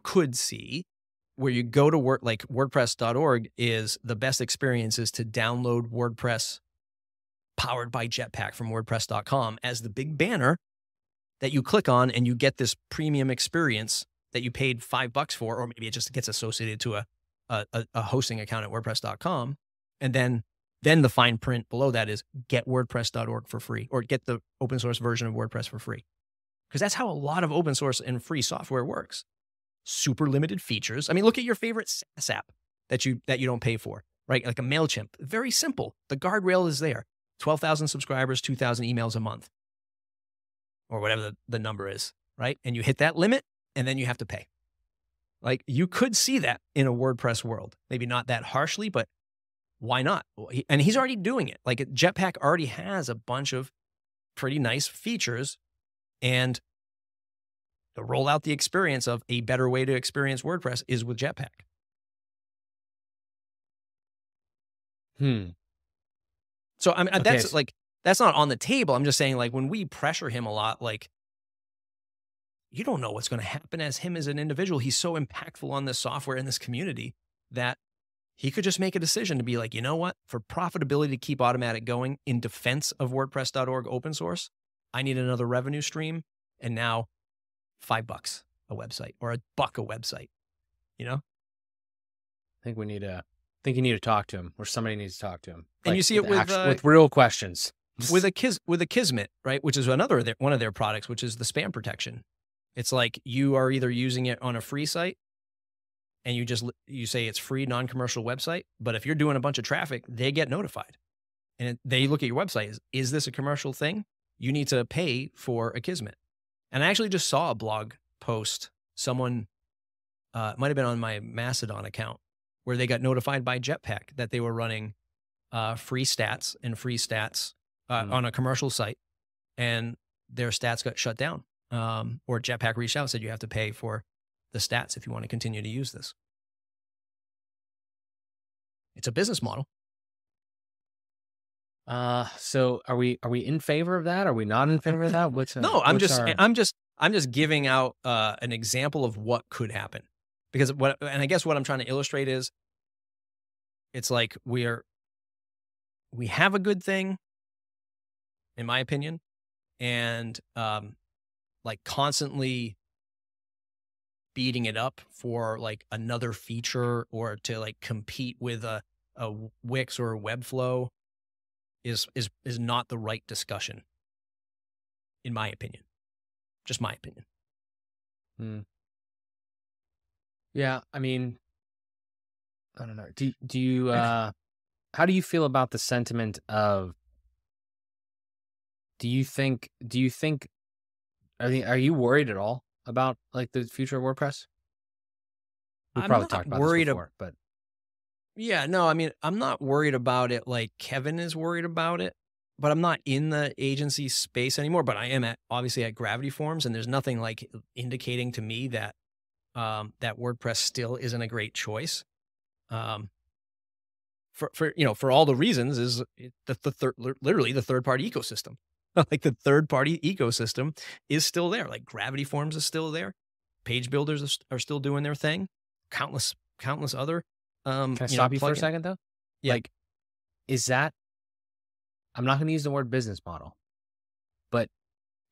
could see, where you go to work, like WordPress.org is the best experiences to download WordPress powered by Jetpack from WordPress.com as the big banner that you click on, and you get this premium experience that you paid $5 for, or maybe it just gets associated to a hosting account at WordPress.com. And then the fine print below that is get WordPress.org for free, or get the open source version of WordPress for free. Because that's how a lot of open source and free software works. Super limited features. I mean, look at your favorite SaaS app that you don't pay for, right? Like a MailChimp. Very simple. The guardrail is there. 12,000 subscribers, 2,000 emails a month, or whatever the number is, right? And you hit that limit, and then you have to pay. Like you could see that in a WordPress world. Maybe not that harshly, but why not? And he's already doing it. Like Jetpack already has a bunch of pretty nice features, and to roll out the experience of a better way to experience WordPress is with Jetpack. So I mean, okay. That's not on the table. I'm just saying, like, when we pressure him a lot, like, you don't know what's going to happen as him as an individual. He's so impactful on this software and this community that he could just make a decision to be like, you know what? For profitability to keep Automattic going in defense of WordPress.org open source, I need another revenue stream. And now $5 a website, or $1 a website, you know? I think you need to talk to him, or somebody needs to talk to him. And you see it with real questions. With a Kismet, right? Which is one of their products, which is the spam protection. It's like you are either using it on a free site and you say it's free, non-commercial website, but if you're doing a bunch of traffic, they get notified. And they look at your website, is this a commercial thing? You need to pay for a Kismet. And I actually just saw a blog post, someone, it might have been on my Mastodon account, where they got notified by Jetpack that they were running free stats on a commercial site, and their stats got shut down. Or Jetpack reached out and said, you have to pay for the stats if you want to continue to use this. It's a business model. So are we in favor of that? Are we not in favor of that? No, I'm just giving out an example of what could happen, because and I guess what I'm trying to illustrate is, it's like we have a good thing, in my opinion, and like constantly beating it up for like another feature, or to like compete with a Wix or a Webflow is not the right discussion, in my opinion. Just my opinion. Yeah, I mean, I don't know. Do you how do you feel about the sentiment of, are you worried at all about like the future of WordPress? We probably talked about this before, but yeah, no, I mean, I'm not worried about it like Kevin is worried about it, but I'm not in the agency space anymore. But I am obviously at Gravity Forms, and there's nothing like indicating to me that that WordPress still isn't a great choice. for all the reasons is literally the third party ecosystem. Like the third party ecosystem is still there. Like Gravity Forms is still there. Page builders are still doing their thing. Countless other. Can I stop you for a second though? Yeah. Like, is that, I'm not going to use the word business model, but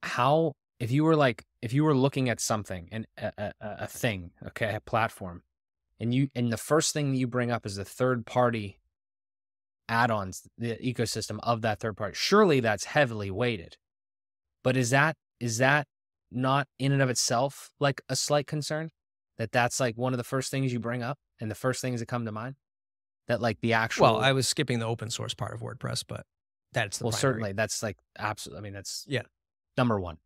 how, if you were looking at something and a thing, okay, a platform, and the first thing that you bring up is the third party add-ons, the ecosystem of that third party, surely that's heavily weighted. But is that not in and of itself like a slight concern? That's like one of the first things you bring up and the first things that come to mind? That like the actual... Well, I was skipping the open source part of WordPress, but that's the primary. Certainly that's like absolutely, I mean, that's number one.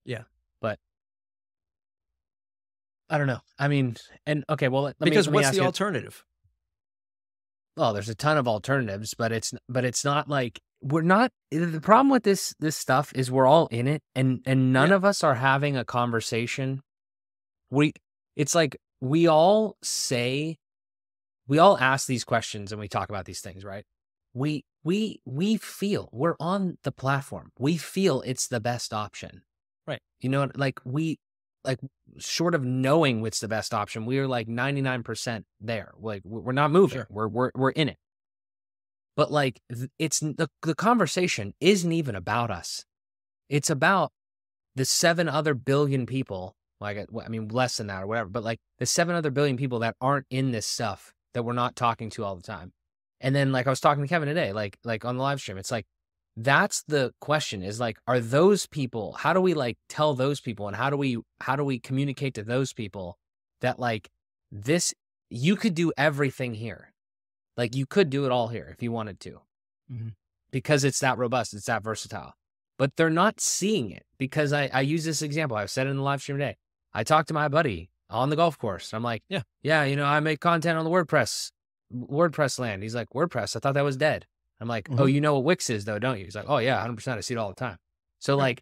Yeah. But I don't know. I mean, and okay, well, let because me what's ask the you, alternative? well, there's a ton of alternatives, but it's not like we're not, the problem with this stuff is we're all in it and none of us are having a conversation. It's like we all ask these questions and we talk about these things, right? We feel we're on the platform. We feel it's the best option. Right. You know, like short of knowing what's the best option, we're like 99% there. Like we're not moving. Sure. We're in it. But like it's the conversation isn't even about us. It's about the 7 other billion people. Like, I mean, less than that or whatever, but like the 7 other billion people that aren't in this stuff that we're not talking to all the time. And then like I was talking to Kevin today, like on the live stream, it's like, that's the question is like, are those people, how do we like tell those people and how do we communicate to those people that like this, you could do everything here. Like you could do it all here if you wanted to, because it's that robust, it's that versatile, but they're not seeing it because I use this example. I've said it in the live stream today. I talked to my buddy on the golf course. I'm like, yeah, you know, I make content on the WordPress land. He's like, WordPress? I thought that was dead. I'm like, oh, you know what Wix is though, don't you? He's like, oh yeah, 100%. I see it all the time. So like,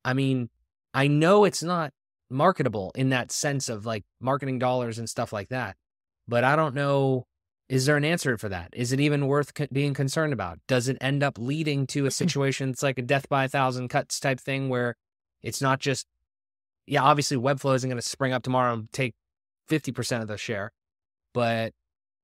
I mean, I know it's not marketable in that sense of like marketing dollars and stuff like that, but I don't know, is there an answer for that? Is it even worth being concerned about? Does it end up leading to a situation that's like a death by 1,000 cuts type thing where it's not just, obviously Webflow isn't going to spring up tomorrow and take 50% of the share, but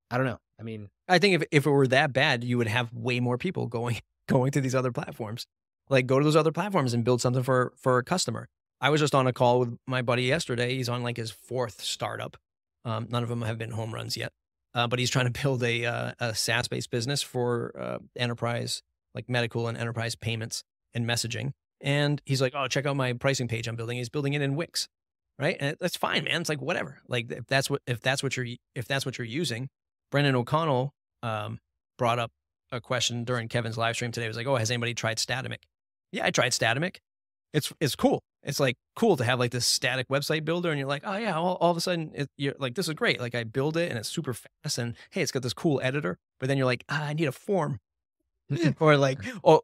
I don't know. I mean, I think if it were that bad, you would have way more people going to these other platforms. Like go to those other platforms and build something for a customer. I was just on a call with my buddy yesterday. He's on like his 4th startup. None of them have been home runs yet, but he's trying to build a SaaS-based business for enterprise, like medical and enterprise payments and messaging. And he's like, oh, check out my pricing page I'm building. He's building it in Wix, right? And that's fine, man. It's like whatever. Like if that's what you're using. Brendan O'Connell brought up a question during Kevin's live stream today. It was like, oh, has anybody tried Statamic? Yeah, I tried Statamic. It's cool. It's like cool to have like this static website builder, and you're like, oh yeah, all of a sudden you're like, this is great. Like I build it and it's super fast, and hey, it's got this cool editor. But then you're like, I need a form, or like,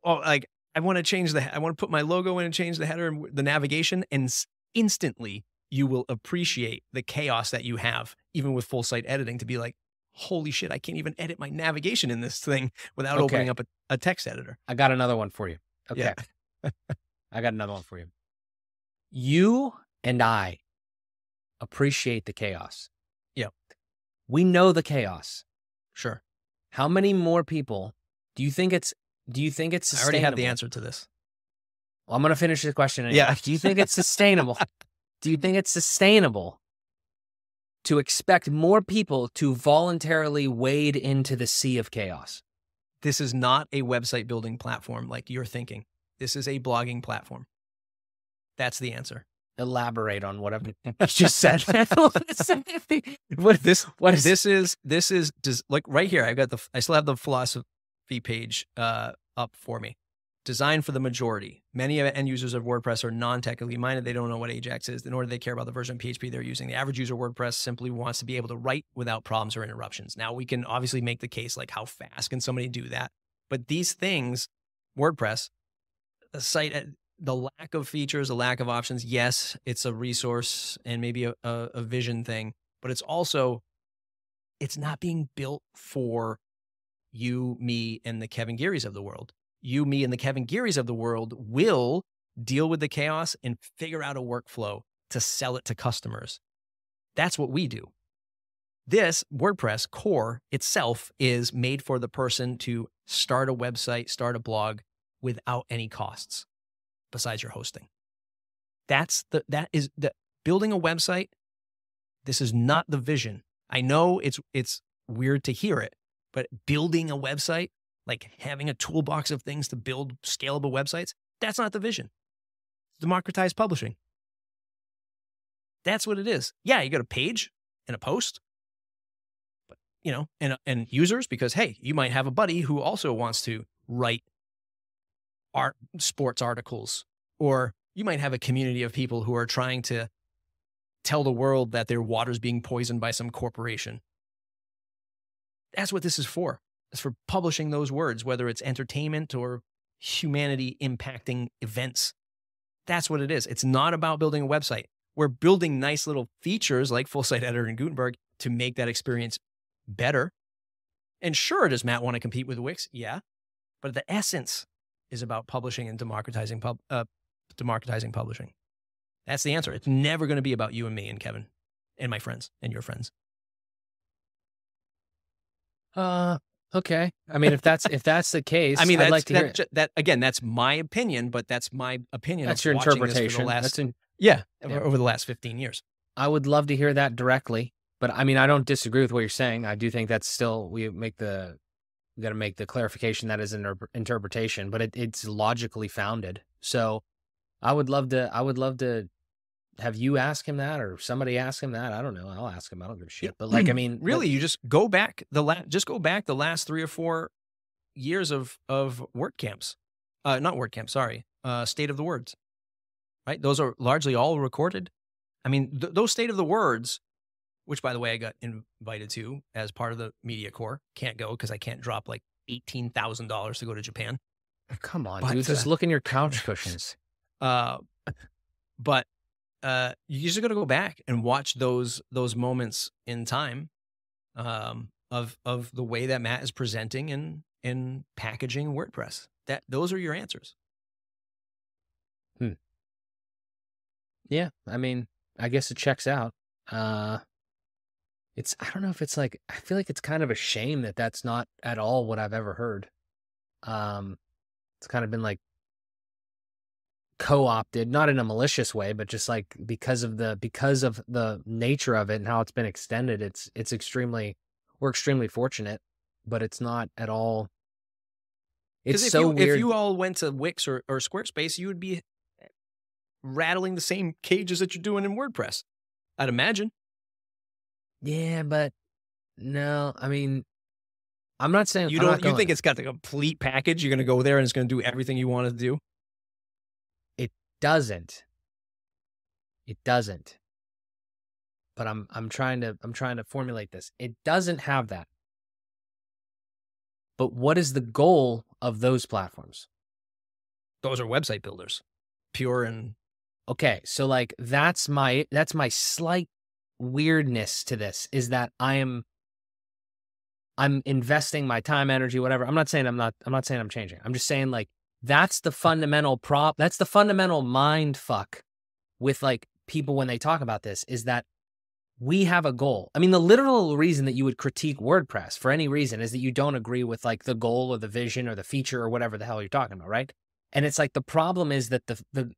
like I want to put my logo in and change the header and the navigation, and instantly you will appreciate the chaos that you have, even with full site editing, to be like, holy shit, I can't even edit my navigation in this thing without opening up a text editor. I got another one for you. Okay. Yeah. I got another one for you. You and I appreciate the chaos. Yeah. We know the chaos. Sure. How many more people do you think it's sustainable? I already have the answer to this. Well, I'm going to finish the question anyway. Yeah. Do you think it's sustainable? Do you think it's sustainable to expect more people to voluntarily wade into the sea of chaos? This is not a website building platform like you're thinking. This is a blogging platform. That's the answer. Elaborate on whatever you just said. This is like right here. I still have the philosophy page up for me. Designed for the majority. Many end users of WordPress are non-technically minded. They don't know what Ajax is, nor do they care about the version of PHP they're using. The average user of WordPress simply wants to be able to write without problems or interruptions. Now, we can obviously make the case like how fast can somebody do that? But these things, WordPress, the site, the lack of features, the lack of options, yes, it's a resource and maybe a vision thing, but it's also, it's not being built for you, me, and the Kevin Gearys of the world. You, me, and the Kevin Gearys of the world will deal with the chaos and figure out a workflow to sell it to customers. That's what we do. This WordPress core itself is made for the person to start a website, start a blog without any costs besides your hosting. That is the building a website. This is not the vision. I know it's weird to hear it, but building a website, like having a toolbox of things to build scalable websites, that's not the vision. Democratize publishing. That's what it is. Yeah, you got a page and a post, but and users, because hey, you might have a buddy who also wants to write sports articles, or you might have a community of people who are trying to tell the world that their water's being poisoned by some corporation. That's what this is for. It's for publishing those words, whether it's entertainment or humanity impacting events. That's what it is. It's not about building a website. We're building nice little features like Full Site Editor and Gutenberg to make that experience better. And sure, does Matt want to compete with Wix? Yeah. But the essence is about publishing and democratizing publishing. That's the answer. It's never going to be about you and me and Kevin and my friends and your friends. Okay. I mean, if that's the case, I mean, I'd like to hear that again. That's my opinion, but that's my opinion. That's of your watching interpretation. This for the last, over the last 15 years. I would love to hear that directly, but I mean, I don't disagree with what you're saying. I do think that's still, we got to make the clarification that is an interpretation, but it's logically founded. So I would love to have you ask him that, or somebody ask him that. I don't know. I'll ask him. I don't give a shit. But like, I mean, really, you just go back the last 3 or 4 years of WordCamps, not WordCamp, sorry, State of the Words, right? Those are largely all recorded. I mean, those State of the Words, which by the way, I got invited to as part of the media core. Can't go because I can't drop like $18,000 to go to Japan. Come on, dude, just look in your couch cushions. But you just got to go back and watch those moments in time of the way that Matt is presenting and packaging WordPress. Those are your answers. Yeah, I mean, I guess it checks out. I don't know if it's like, I feel like it's kind of a shame that that's not at all what I've ever heard. It's kind of been like co-opted, not in a malicious way, but just like because of the nature of it and how it's been extended, we're extremely fortunate, but it's not at all. It's so weird. If you all went to Wix or Squarespace, you would be rattling the same cages that you're doing in WordPress, I'd imagine. Yeah, but no, I mean, I'm not saying you think it's got the complete package. You're going to go there and it's going to do everything you want it to do. It doesn't. But I'm trying to formulate this. It doesn't have that. But what is the goal of those platforms? Those are website builders, pure and okay. So like that's my slight weirdness to this, is that I'm investing my time, energy, whatever. I'm not saying I'm changing. I'm just saying like that's the fundamental that's the fundamental mind fuck with like people when they talk about this, is that we have a goal. I mean, the literal reason that you would critique WordPress for any reason is that you don't agree with like the goal or the vision or the feature or whatever the hell you're talking about, right? And it's like the problem is that the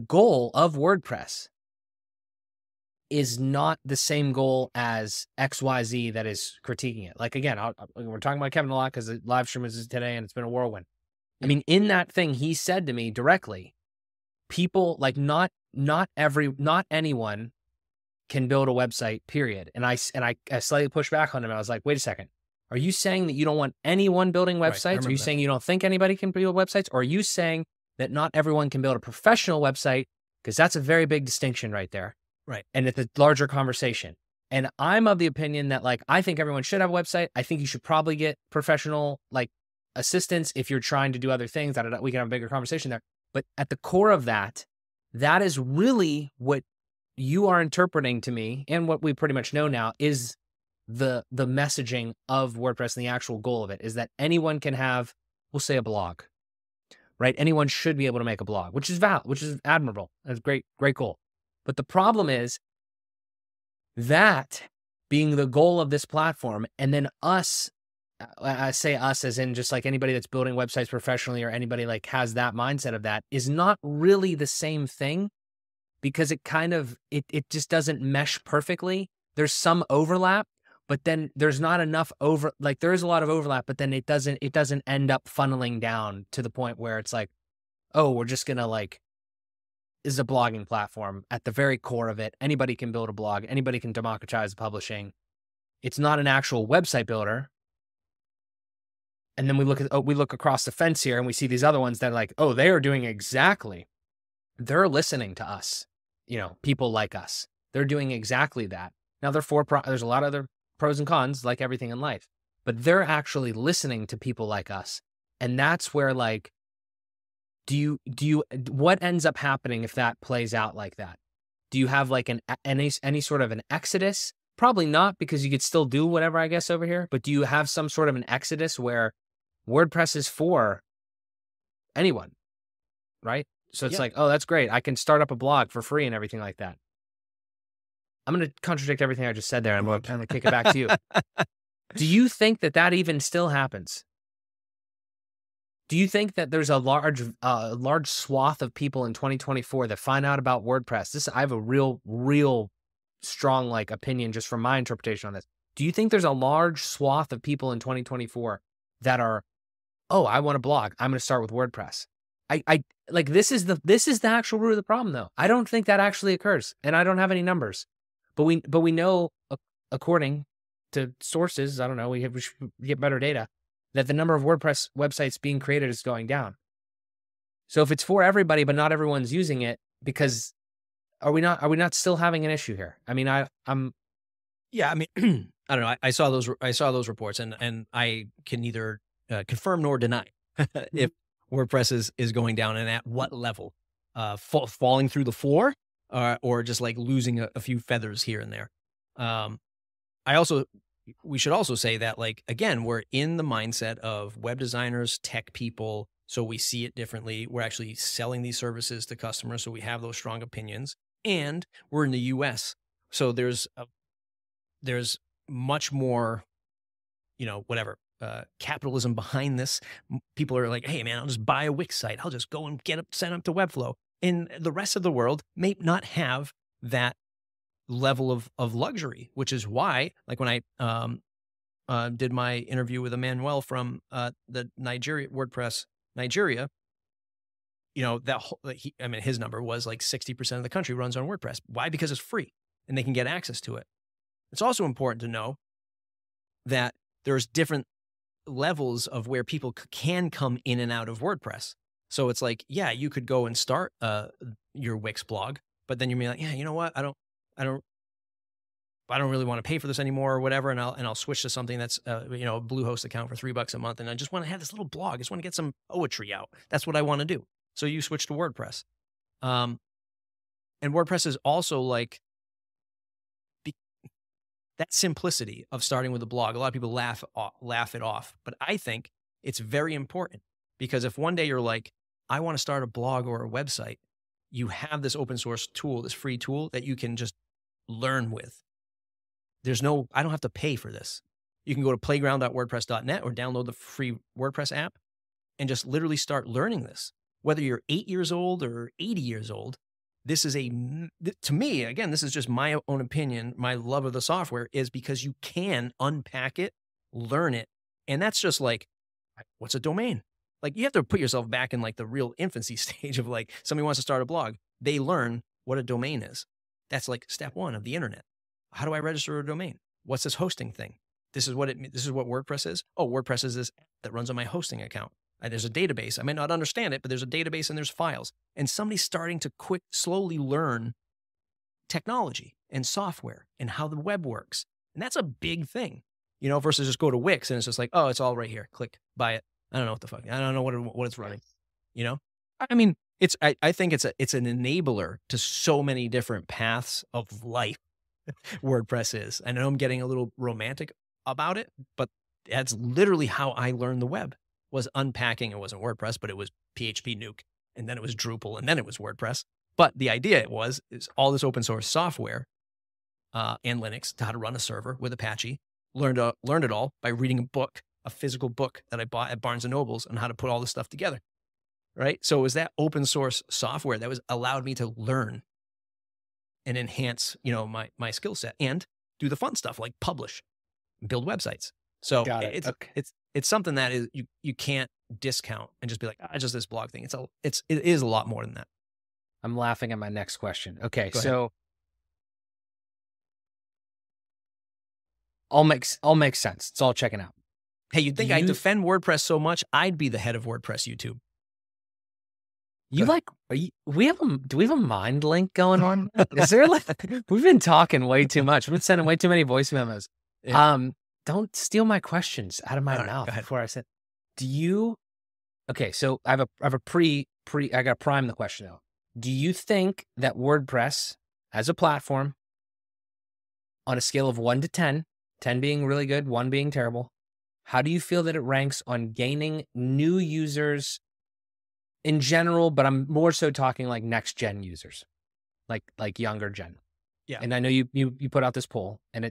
goal of WordPress is not the same goal as XYZ that is critiquing it. Like again, we're talking about Kevin a lot because the live stream was today and it's been a whirlwind. I mean, in that thing, he said to me directly, people like not anyone can build a website, period. And I slightly pushed back on him. I was like, wait a second. Are you saying that you don't want anyone building websites? Right, are you saying you don't think anybody can build websites? Or are you saying that not everyone can build a professional website? Because that's a very big distinction right there. Right. And it's a larger conversation. And I'm of the opinion that like, I think everyone should have a website. I think you should probably get professional like assistance if you're trying to do other things. We can have a bigger conversation there. But at the core of that is really what you are interpreting to me, and what we pretty much know now, is the messaging of WordPress and the actual goal of it is that anyone can have, we'll say, a blog, right? Anyone should be able to make a blog, which is admirable. That's great goal. But the problem is that being the goal of this platform, and then us, I say us as in just like anybody that's building websites professionally or anybody like has that mindset of that, is not really the same thing, because it kind of, it just doesn't mesh perfectly. There's some overlap, but then there's not enough there is a lot of overlap, but then it doesn't end up funneling down to the point where it's like, oh, we're just going to is a blogging platform at the very core of it. Anybody can build a blog. Anybody can democratize publishing. It's not an actual website builder. And then we look across the fence here and we see these other ones that are like, oh, they are doing exactly. They're listening to us, people like us. They're doing exactly that. Now there's a lot of other pros and cons, like everything in life, but they're actually listening to people like us. And that's where what ends up happening if that plays out like that? Do you have any sort of an exodus? Probably not, because you could still do whatever, I guess, over here. But do you have some sort of an exodus where WordPress is for anyone, right? So it's like, oh, that's great. I can start up a blog for free and everything like that. I'm going to contradict everything I just said there. I'm going to kick it back to you. Do you think that even still happens? Do you think that there's a large swath of people in 2024 that find out about WordPress? I have a real strong opinion just from my interpretation on this. Do you think there's a large swath of people in 2024 that are, oh, I want a blog, I'm going to start with WordPress? This is the actual root of the problem, though. I don't think that actually occurs, and I don't have any numbers, but we know, according to sources, I don't know, we should get better data, that the number of WordPress websites being created is going down. So if it's for everybody, but not everyone's using it, because are we not still having an issue here? I mean, I don't know. I saw those reports, and I can neither confirm nor deny if WordPress is going down, and at what level, falling through the floor, or just losing a few feathers here and there. We should also say that, again, we're in the mindset of web designers, tech people, so we see it differently. We're actually selling these services to customers, so we have those strong opinions. And we're in the US, so there's much more, capitalism behind this. People are like, hey, man, I'll just buy a Wix site. I'll just go and send up to Webflow. And the rest of the world may not have that level of luxury, which is why, when I did my interview with Emmanuel from the WordPress Nigeria, his number was 60% of the country runs on WordPress. Why? Because it's free and they can get access to it. It's also important to know that there's different levels of where people can come in and out of WordPress. So it's you could go and start your Wix blog, but then you're like, yeah, you know what? I don't really want to pay for this anymore or whatever. And I'll switch to something that's, a Bluehost account for $3 a month. And I just want to have this little blog. I just want to get some poetry out. That's what I want to do. So you switch to WordPress. And WordPress is also that simplicity of starting with a blog. A lot of people laugh it off, but I think it's very important, because if one day you're like, I want to start a blog or a website, you have this open source tool, this free tool that you can just learn with. I don't have to pay for this. You can go to playground.wordpress.net or download the free WordPress app and just literally start learning this. Whether you're 8 years old or 80 years old, this is to me, again, this is just my own opinion. My love of the software is because you can unpack it, learn it. And that's just what's a domain? You have to put yourself back in the real infancy stage of somebody wants to start a blog. They learn what a domain is. That's step one of the internet. How do I register a domain? What's this hosting thing? This is what WordPress is. Oh, WordPress is this app that runs on my hosting account. There's a database. I may not understand it, but there's a database and there's files. And somebody's starting to slowly learn technology and software and how the web works. And that's a big thing, versus just go to Wix and it's just oh, it's all right here. Click, buy it. I don't know what the fuck. I don't know what it's running. I mean, I think it's an enabler to so many different paths of life WordPress is. I know I'm getting a little romantic about it, but that's literally how I learned the web, was unpacking. It wasn't WordPress, but it was PHP Nuke, and then it was Drupal, and then it was WordPress. But the idea is all this open source software and Linux to how to run a server with Apache. Learned it all by reading a book, a physical book that I bought at Barnes & Noble's on how to put all this stuff together, right? So it was that open source software that was allowed me to learn and enhance, my skill set and do the fun stuff like publish, build websites. So it's something that is you can't discount and just be like, just this blog thing. It is a lot more than that. I'm laughing at my next question. Okay, Go so all makes sense. It's all checking out. Hey, you'd think I defend WordPress so much, I'd be the head of WordPress YouTube. Do we have a mind link going on? Is there we've been talking way too much. We've been sending way too many voice memos. Yeah. Don't steal my questions out of my mouth before I said, okay, so I have a I got to prime the question though. Do you think that WordPress as a platform, on a scale of 1 to 10, 10 being really good, 1 being terrible, how do you feel that it ranks on gaining new users in general, but I'm more so talking like next gen users, like younger gen? Yeah. And I know you put out this poll and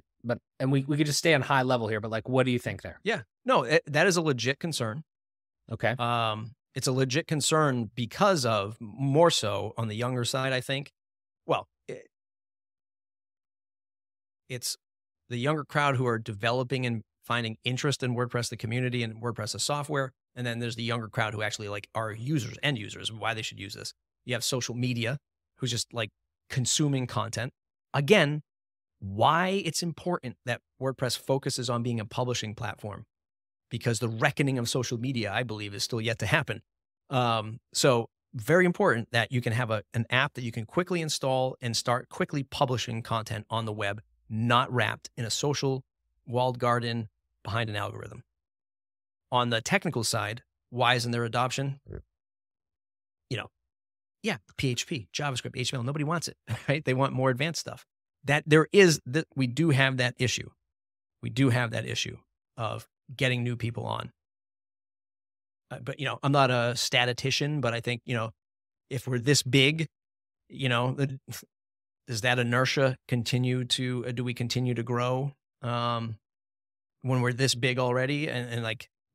we could just stay on high level here, but what do you think there? Yeah, no, that is a legit concern. Okay. It's a legit concern because of more so on the younger side, I think. Well, it's the younger crowd who are developing and finding interest in WordPress, the community, and WordPress as software. And then there's the younger crowd who actually are users, end users, and why they should use this. You have social media, who's just consuming content. Again, why it's important that WordPress focuses on being a publishing platform, because the reckoning of social media, I believe, is still yet to happen. So very important that you can have an app that you can quickly install and start quickly publishing content on the web, not wrapped in a social walled garden behind an algorithm. On the technical side, why isn't there adoption? PHP, JavaScript, HTML, nobody wants it, right? They want more advanced stuff. We do have that issue. We do have that issue of getting new people on. But, I'm not a statistician, but I think, if we're this big, does that inertia continue do we continue to grow when we're this big already? And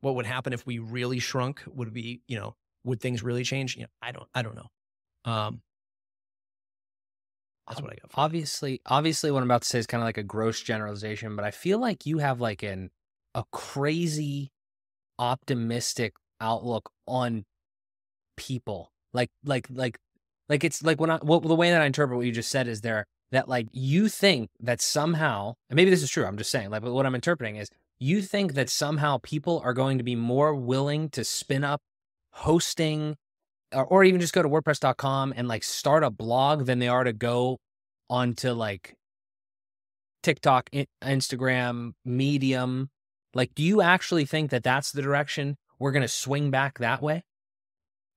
what would happen if we really shrunk? Would things really change? I don't know. That's what I got. Obviously, what I'm about to say is kind of like a gross generalization, but I feel like you have a crazy optimistic outlook on people. It's the way that I interpret what you just said is that you think that somehow, and maybe this is true, I'm just saying, but what I'm interpreting is you think that somehow people are going to be more willing to spin up hosting or even just go to WordPress.com and start a blog than they are to go onto TikTok, Instagram, Medium. Do you actually think that that's the direction we're going to swing back that way?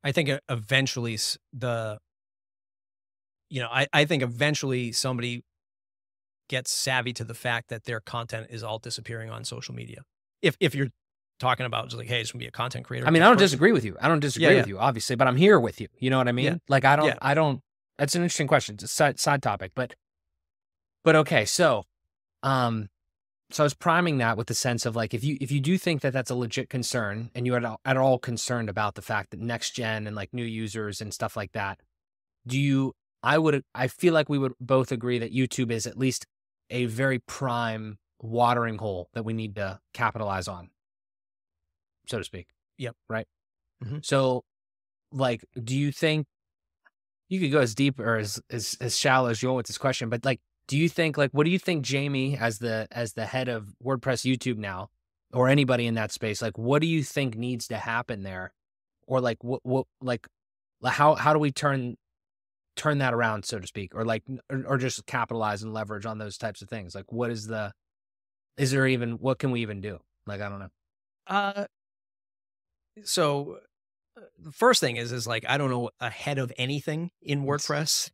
I think eventually I think eventually somebody gets savvy to the fact that their content is all disappearing on social media. If you're talking about just hey, it's gonna be a content creator. I mean, I don't disagree with you. I don't disagree with you, obviously, but I'm here with you. You know what I mean? Yeah. I don't, that's an interesting question. It's a side topic, but okay. So I was priming that with the sense of if you do think that that's a legit concern and you are at all concerned about the fact that next gen and new users and stuff like that, I feel like we would both agree that YouTube is at least a very prime watering hole that we need to capitalize on, so to speak. Yep. Right. Mm-hmm. So do you think you could go as deep or as shallow as you want with this question, but do you think what do you think, Jamie, as the head of WordPress YouTube now, or anybody in that space, what do you think needs to happen there? Or how do we turn that around, so to speak, or just capitalize and leverage on those types of things? What can we even do? I don't know. So the first thing is I don't know ahead of anything in WordPress.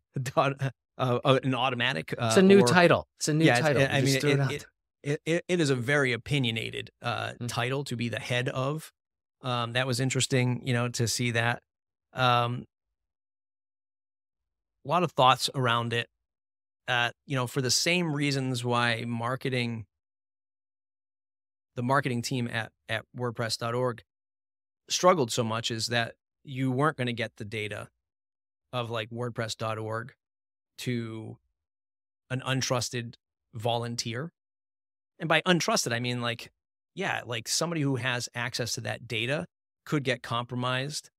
an Automattic. It's a new title. It's a new title. I mean, it is a very opinionated title to be the head of. That was interesting, to see that. A lot of thoughts around it. For the same reasons why the marketing team at WordPress.org struggled so much is that you weren't going to get the data of like WordPress.org to an untrusted volunteer. And by untrusted, I mean like somebody who has access to that data could get compromised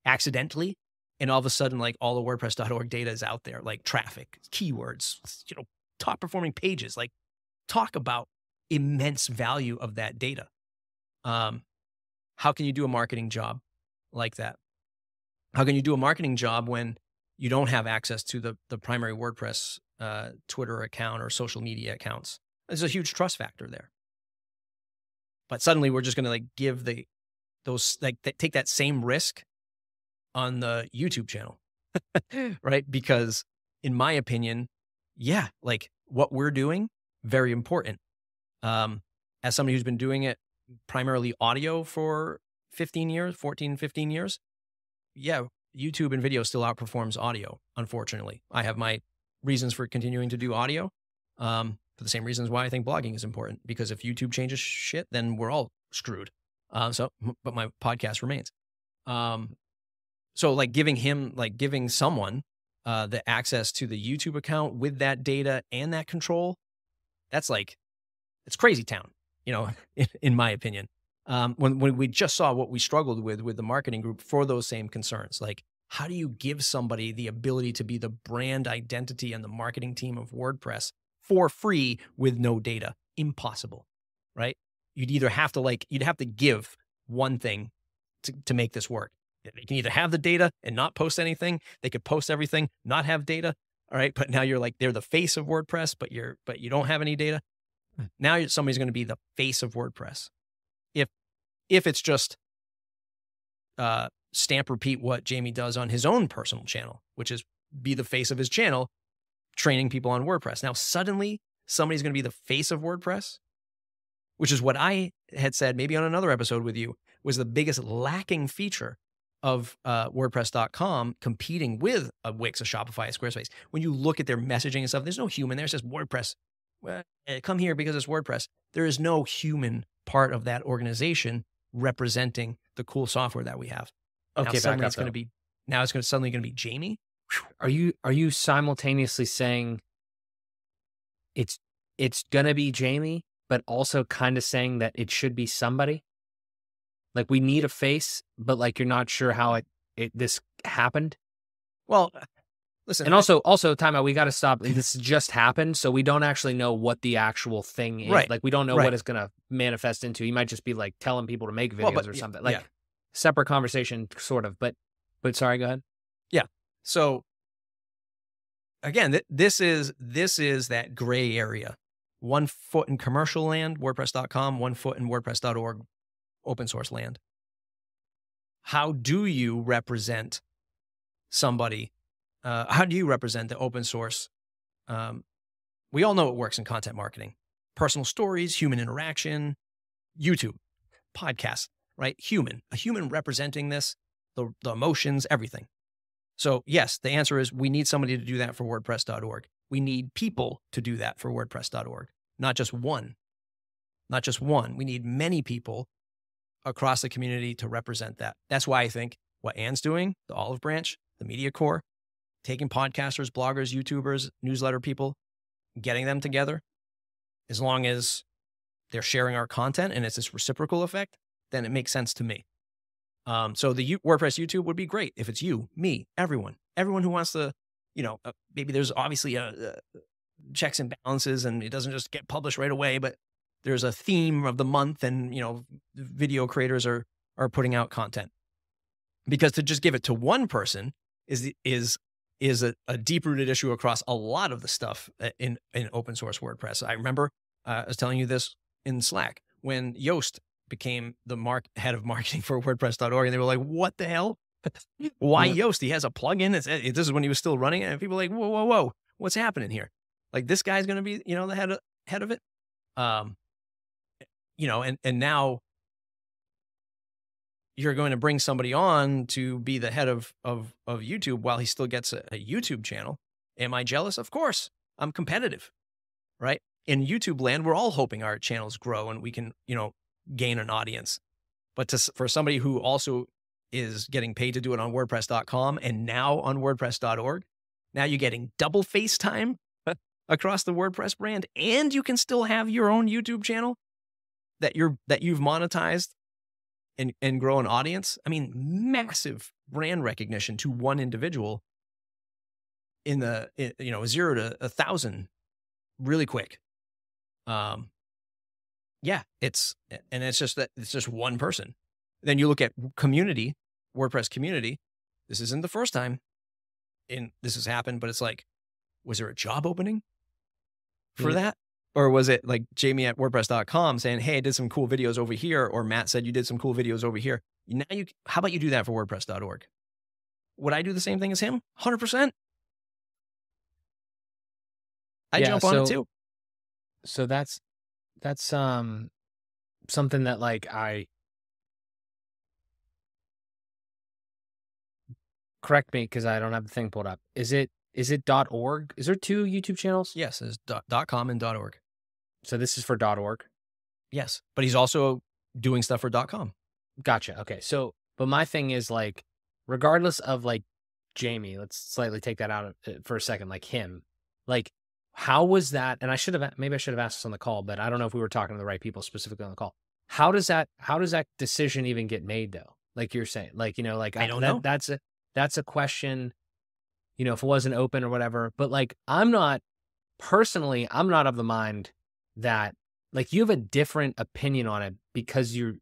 accidentally. And all of a sudden, like all the WordPress.org data is out there, like traffic, keywords, top performing pages, like talk about immense value of that data. How can you do a marketing job like that? How can you do a marketing job when you don't have access to the primary WordPress Twitter account or social media accounts? There's a huge trust factor there. But suddenly we're just going to like give take that same risk on the YouTube channel, right? Because in my opinion, like what we're doing, very important. As somebody who's been doing it primarily audio for 14, 15 years, YouTube and video still outperforms audio, unfortunately. I have my reasons for continuing to do audio, for the same reasons why I think blogging is important, because if YouTube changes shit, then we're all screwed. But my podcast remains. So like giving someone the access to the YouTube account with that data and that control, it's crazy town, in my opinion. When we just saw what we struggled with the marketing group for those same concerns, like how do you give somebody the ability to be the brand identity and the marketing team of WordPress for free with no data? Impossible, right? You'd have to give one thing to make this work. They can either have the data and not post anything. They could post everything, not have data. All right. But now you're like, they're the face of WordPress, but you don't have any data. Now somebody's going to be the face of WordPress. If it's just stamp repeat what Jamie does on his own personal channel, which is be the face of his channel, training people on WordPress. Now suddenly somebody's going to be the face of WordPress, which is what I had said maybe on another episode with you was the biggest lacking feature of WordPress.com competing with a Wix, a Shopify, a Squarespace. When you look at their messaging and stuff, there's no human there. It says WordPress. Well, come here because it's WordPress. There is no human part of that organization representing the cool software that we have. Okay, now suddenly it's going to suddenly going to be Jamie. Are you simultaneously saying it's going to be Jamie, but also kind of saying that it should be somebody? Like we need a face, but like you're not sure how this happened. Well, listen, and also time out. We got to stop. This just happened, so we don't actually know what the actual thing is. Right. Like we don't know what it's gonna manifest into. You might just be like telling people to make videos or something. Like separate conversation, sort of. But sorry, go ahead. Yeah. So again, this is that gray area. 1 foot in commercial land, WordPress.com. 1 foot in WordPress.org. Open source land. How do you represent somebody? How do you represent the open source? We all know it works in content marketing. Personal stories, human interaction, YouTube, podcasts, right? A human representing this, the emotions, everything. So yes, the answer is we need somebody to do that for WordPress.org. We need people to do that for WordPress.org. Not just one. We need many people across the community to represent that. That's why I think what Anne's doing, the Olive Branch, the Media Core, taking podcasters, bloggers, YouTubers, newsletter people, getting them together, as long as they're sharing our content and it's this reciprocal effect, then it makes sense to me. So the WordPress YouTube would be great if it's you, me, everyone who wants to, maybe there's obviously checks and balances and it doesn't just get published right away, but there's a theme of the month and, video creators are putting out content. Because to just give it to one person is a deep-rooted issue across a lot of the stuff in open source WordPress. I remember I was telling you this in Slack when Yoast became the head of marketing for WordPress.org, and they were like, what the hell? Why Yoast? He has a plugin. This is when he was still running it. And people are like, whoa, whoa, whoa. What's happening here? Like, this guy's going to be, the head of it. And now you're going to bring somebody on to be the head of YouTube while he still gets a YouTube channel. Am I jealous? Of course. I'm competitive, right? In YouTube land, we're all hoping our channels grow and we can, gain an audience. But for somebody who also is getting paid to do it on WordPress.com and now on WordPress.org, now you're getting double FaceTime across the WordPress brand, and you can still have your own YouTube channel that you've monetized and grow an audience. I mean, massive brand recognition to one individual in the 0 to 1,000 really quick. It's just one person. Then you look at community, WordPress community. This isn't the first time this has happened, but it's like, was there a job opening for that? Or was it like Jamie at WordPress.com saying, hey, I did some cool videos over here, or Matt said you did some cool videos over here. How about you do that for WordPress.org? Would I do the same thing as him? 100%. I jump on it too. So that's something that like correct me because I don't have the thing pulled up. Is it .org? Is there 2 YouTube channels? Yes, it's .com and .org. So this is for .org? Yes, but he's also doing stuff for .com. Gotcha. Okay. So, but my thing is like, regardless of like Jamie, let's slightly take that out for a second, like him, like how was that? And maybe I should have asked this on the call, but I don't know if we were talking to the right people specifically on the call. How does that decision even get made though? Like you're saying, like, like I don't know. That's a question, if it wasn't open or whatever, but like, I'm not of the mind that like you have a different opinion on it because you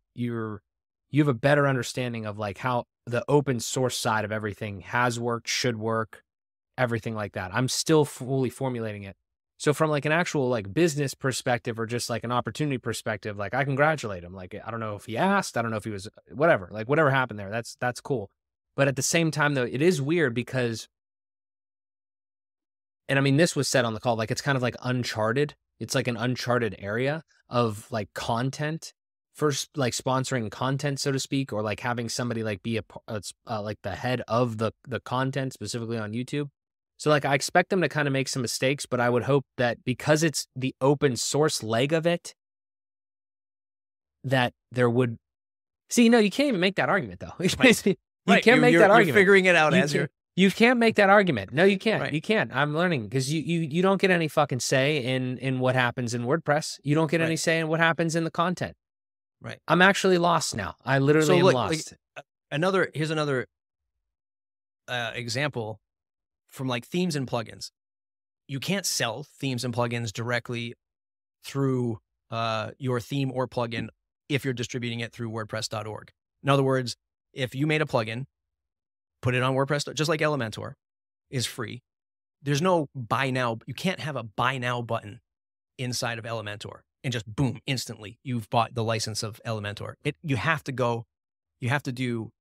have a better understanding of like how the open source side of everything has worked, should work, everything like that. I'm still fully formulating it. So from like an actual like business perspective or just like an opportunity perspective, like I congratulate him. Like, I don't know if he asked, I don't know if he was whatever happened there. That's cool. But at the same time though, it is weird because, and I mean, this was said on the call, like it's kind of like uncharted. It's like an uncharted area of like content, first like sponsoring content, so to speak, or like having somebody like be like the head of the content specifically on YouTube. So like I expect them to kind of make some mistakes, but I would hope that because it's the open source leg of it, that there would you can't even make that argument though. You can't make that argument. You're figuring it out you can't make that argument. No, you can't. Right. You can't. I'm learning because you don't get any fucking say in what happens in WordPress. You don't get any say in what happens in the content. Right. I'm actually lost now. I literally am lost. Here's another example from like themes and plugins. You can't sell themes and plugins directly through your theme or plugin if you're distributing it through WordPress.org. In other words, if you made a plugin, put it on WordPress, just like Elementor is free. There's no buy now. You can't have a buy now button inside of Elementor and just boom, instantly you've bought the license of Elementor. You have to do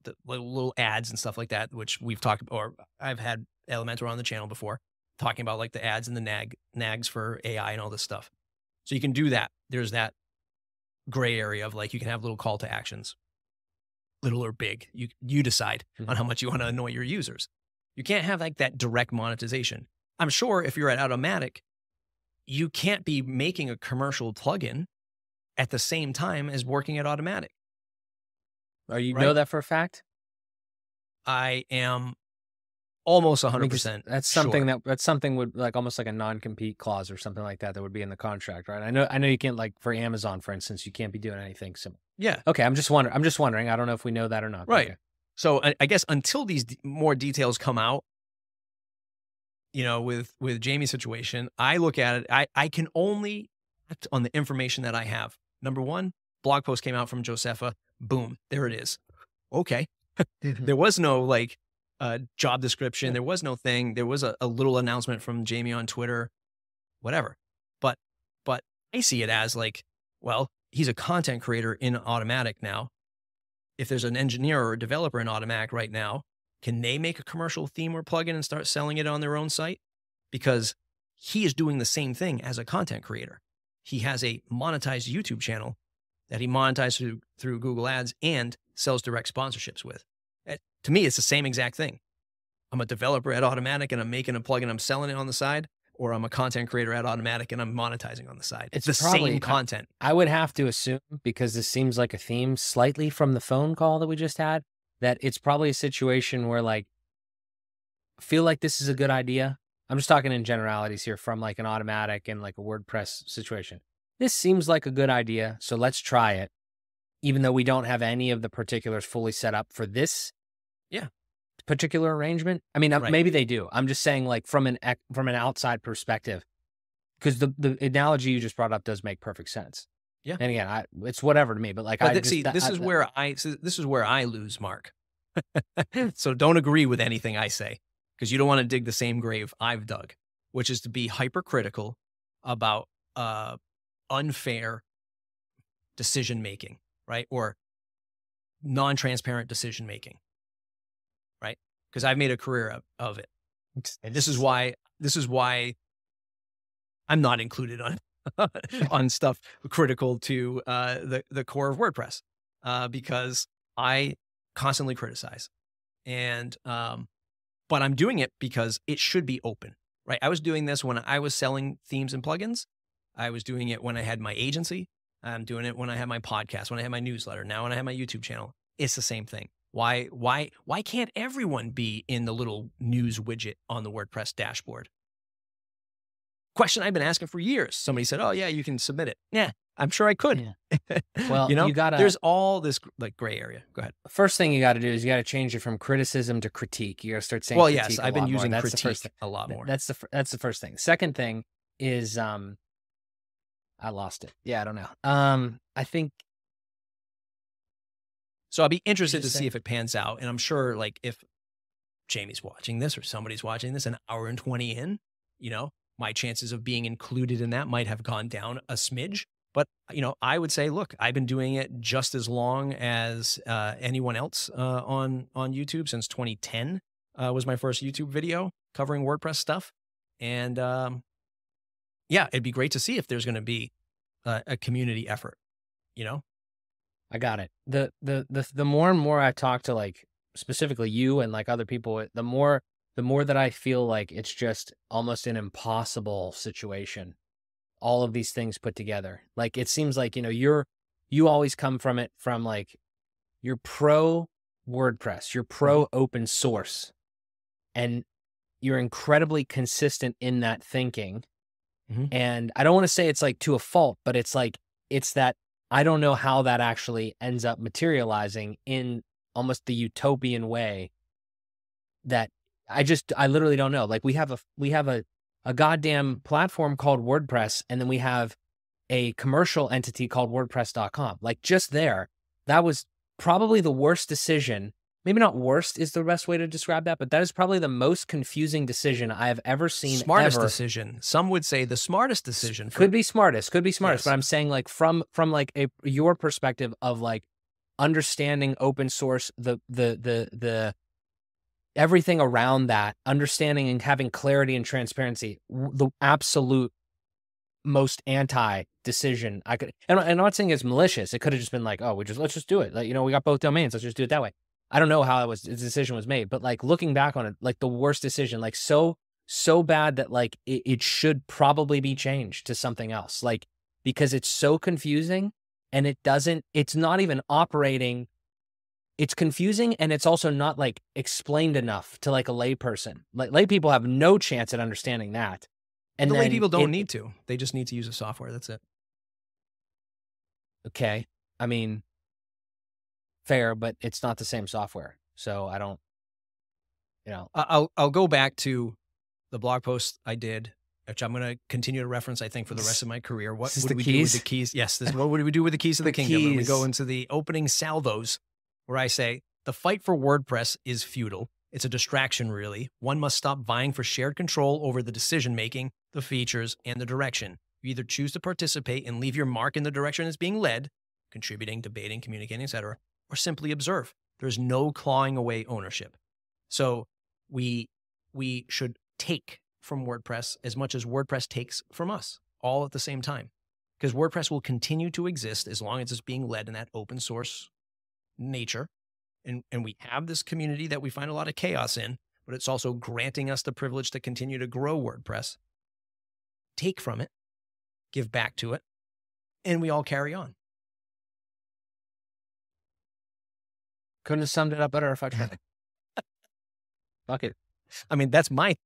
the little ads and stuff like that, which we've talked about, or I've had Elementor on the channel before talking about like the ads and the nags for AI and all this stuff. So you can do that. There's that gray area of like, you can have little call to actions, little or big. You decide on how much you want to annoy your users. You can't have like that direct monetization. I'm sure if you're at Automattic, you can't be making a commercial plugin at the same time as working at Automattic. Know that for a fact? I am almost 100%. That's something sure. that's something would like almost like a non-compete clause or something like that would be in the contract, right? I know you can't, like for Amazon, for instance, you can't be doing anything similar. Yeah. Okay. I'm just wondering. I don't know if we know that or not. Right. Okay. So I guess until these more details come out, with Jamie's situation, I look at it, I can only act on the information that I have. Number one, blog post came out from Josepha. Boom. There it is. Okay. There was no like job description. There was no thing. There was a little announcement from Jamie on Twitter, whatever. But I see it as like, well, he's a content creator in Automattic now. if there's an engineer or a developer in Automattic right now, can they make a commercial theme or plugin and start selling it on their own site? Because he is doing the same thing as a content creator. He has a monetized YouTube channel that he monetizes through Google Ads and sells direct sponsorships with. To me, it's the same exact thing. I'm a developer at Automattic and I'm making a plugin, I'm selling it on the side, or I'm a content creator at Automattic and I'm monetizing on the side. It's the same content. I would have to assume, because this seems like a theme slightly from the phone call that we just had, that it's probably a situation where like, feel like this is a good idea. I'm just talking in generalities here from like an Automattic and like a WordPress situation. This seems like a good idea, so let's try it. Even though we don't have any of the particulars fully set up for this particular arrangement. I mean, right. Maybe they do. I'm just saying like from an outside perspective, because the analogy you just brought up does make perfect sense. Yeah. And again, it's whatever to me, but like, this is where I lose, Mark. So don't agree with anything I say, because you don't want to dig the same grave I've dug, which is to be hypercritical about unfair decision-making, right? Or non-transparent decision-making, right? Because I've made a career of it. And this is why I'm not included on on stuff critical to the core of WordPress, because I constantly criticize. And but I'm doing it because it should be open, right? I was doing this when I was selling themes and plugins. I was doing it when I had my agency. I'm doing it when I have my podcast, when I have my newsletter, now when I have my YouTube channel. It's the same thing. Why can't everyone be in the little news widget on the WordPress dashboard? Question I've been asking for years. Somebody said, "Oh yeah, you can submit it." Yeah, I'm sure I could. Yeah. Well, there's all this like gray area. Go ahead. First thing you got to do is you got to change it from criticism to critique. You got to start saying, well, yes, I've been using critique a lot more. That's the first thing. Second thing is, I lost it. Yeah, I don't know. I think. So I'll be interested to see if it pans out. And I'm sure like if Jamie's watching this or somebody's watching this an hour and 20 in, my chances of being included in that might have gone down a smidge. But, I would say, look, I've been doing it just as long as anyone else on YouTube. Since 2010 was my first YouTube video covering WordPress stuff. And yeah, it'd be great to see if there's going to be a community effort, I got it. The more and more I talk to like specifically you and like other people, the more that I feel like it's just almost an impossible situation. All of these things put together. Like it seems like, you always come from it from like you're pro WordPress, you're pro open source, and you're incredibly consistent in that thinking. And I don't want to say it's like to a fault, but it's like, it's that I don't know how that actually ends up materializing in almost the utopian way that I literally don't know. Like we have a goddamn platform called WordPress, and then we have a commercial entity called WordPress.com. Like just there, that was probably the worst decision. Maybe not worst is the best way to describe that, but that is probably the most confusing decision I have ever seen. Smartest decision. Some would say the smartest decision. Could be smartest. Yes. But I'm saying like from like your perspective of like understanding open source, the everything around that, understanding and having clarity and transparency, the absolute most anti decision I could. And I'm not saying it's malicious. It could have just been like, oh, let's just do it. Like, we got both domains. Let's just do it that way. I don't know how the decision was made, but like looking back on it, like the worst decision, like so bad that like it should probably be changed to something else. Like, because it's so confusing and it's not even operating. It's confusing, and it's also not like explained enough to like a lay person. Like lay people have no chance at understanding that. And the lay people don't need to. They just need to use a software. That's it. Okay. I mean, fair, but it's not the same software. So I don't, I'll go back to the blog post I did, which I'm going to continue to reference, I think, for the rest of my career. What would we do with the keys? Yes. What would we do with the keys to the kingdom? And we go into the opening salvos, where I say, the fight for WordPress is futile. It's a distraction, really. One must stop vying for shared control over the decision-making, the features, and the direction. You either choose to participate and leave your mark in the direction it's being led, contributing, debating, communicating, etc., or simply observe. There's no clawing away ownership. So we should take from WordPress as much as WordPress takes from us, all at the same time. Because WordPress will continue to exist as long as it's being led in that open source nature. And we have this community that we find a lot of chaos in, but it's also granting us the privilege to continue to grow WordPress. Take from it, give back to it, and we all carry on. Couldn't have summed it up better if I tried. Fuck it. I mean, that's my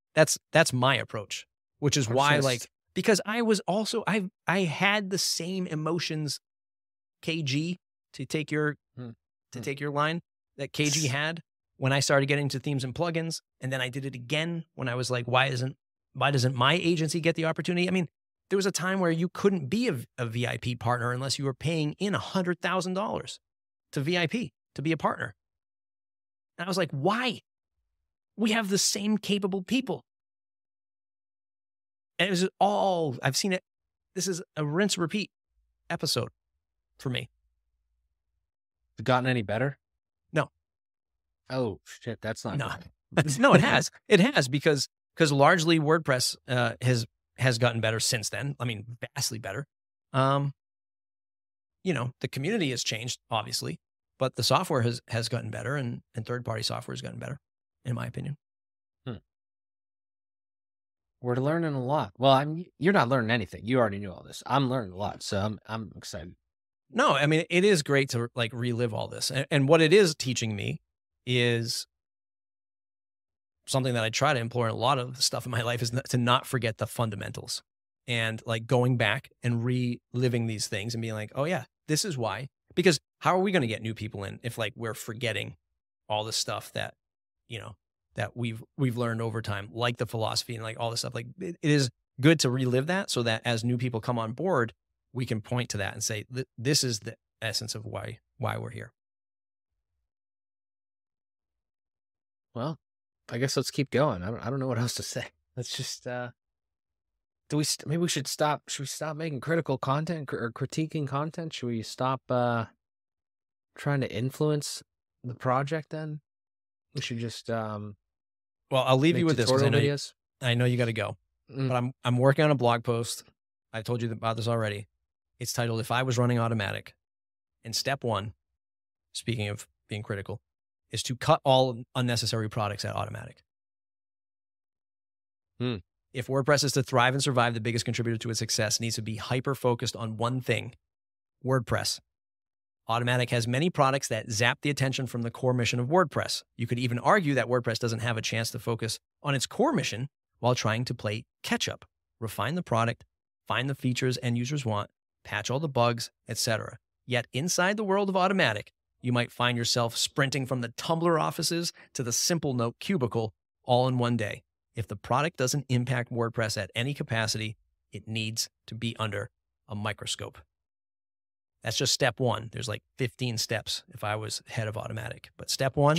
approach, which is why, like, because I was also, I had the same emotions, KG, to take your line, that KG had when I started getting into themes and plugins. And then I did it again when I was like, why doesn't my agency get the opportunity? I mean, there was a time where you couldn't be a VIP partner unless you were paying in $100,000 to VIP to be a partner. And I was like, why? We have the same capable people. And it was all, I've seen it. This is a rinse repeat episode for me. Has it gotten any better? No. Oh shit, that's not no. good. No, it has. It has because largely WordPress has gotten better since then. I mean, vastly better. The community has changed, obviously, but the software has gotten better, and third-party software has gotten better, in my opinion. We're learning a lot. Well, you're not learning anything. You already knew all this. I'm learning a lot, so I'm excited. No, I mean, it is great to like relive all this. And what it is teaching me is something that I try to employ in a lot of stuff in my life, is to not forget the fundamentals, and like going back and reliving these things and being like, oh yeah, this is why. Because how are we going to get new people in if like we're forgetting all the stuff that, that we've learned over time, like the philosophy and like all this stuff. Like it is good to relive that so that as new people come on board, we can point to that and say, this is the essence of why we're here. Well, I guess let's keep going. I don't know what else to say. Let's just, maybe we should stop. Should we stop making critical content or critiquing content? Should we stop, trying to influence the project then? We should just, well, I'll leave you with this because I know you got to go, Mm. but I'm working on a blog post. I've told you about this already. It's titled, "If I Was Running Automattic." And step one, speaking of being critical, is to cut all unnecessary products at Automattic. If WordPress is to thrive and survive, the biggest contributor to its success needs to be hyper-focused on one thing: WordPress. Automattic has many products that zap the attention from the core mission of WordPress. You could even argue that WordPress doesn't have a chance to focus on its core mission while trying to play catch-up, refine the product, find the features end users want, patch all the bugs, etc. Yet inside the world of Automattic, you might find yourself sprinting from the Tumblr offices to the Simple Note cubicle all in one day. If the product doesn't impact WordPress at any capacity, it needs to be under a microscope. That's just step one. There's like 15 steps if I was head of Automattic. But step one,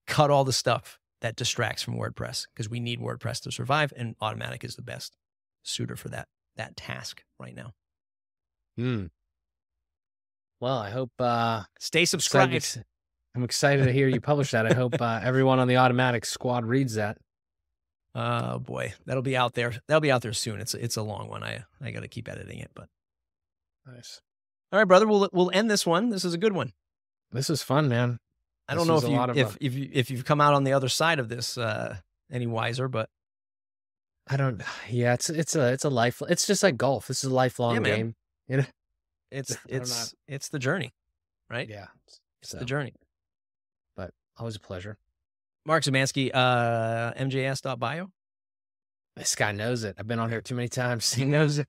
cut all the stuff that distracts from WordPress, because we need WordPress to survive, and Automattic is the best suitor for that task right now. Well, I hope stay subscribed. I'm excited to hear you publish that. I hope everyone on the Automattic squad reads that. Oh boy, that'll be out there. That'll be out there soon. It's a long one. I got to keep editing it, but nice. All right, brother. We'll end this one. This is a good one. This is fun, man. I don't know if you've come out on the other side of this any wiser, but I don't. Yeah, it's a life. It's just like golf. This is a lifelong game. You know, it's the journey, right? Yeah, it's the journey. But always a pleasure. Mark Szymanski, mjs.bio. This guy knows it. I've been on here too many times. He knows it.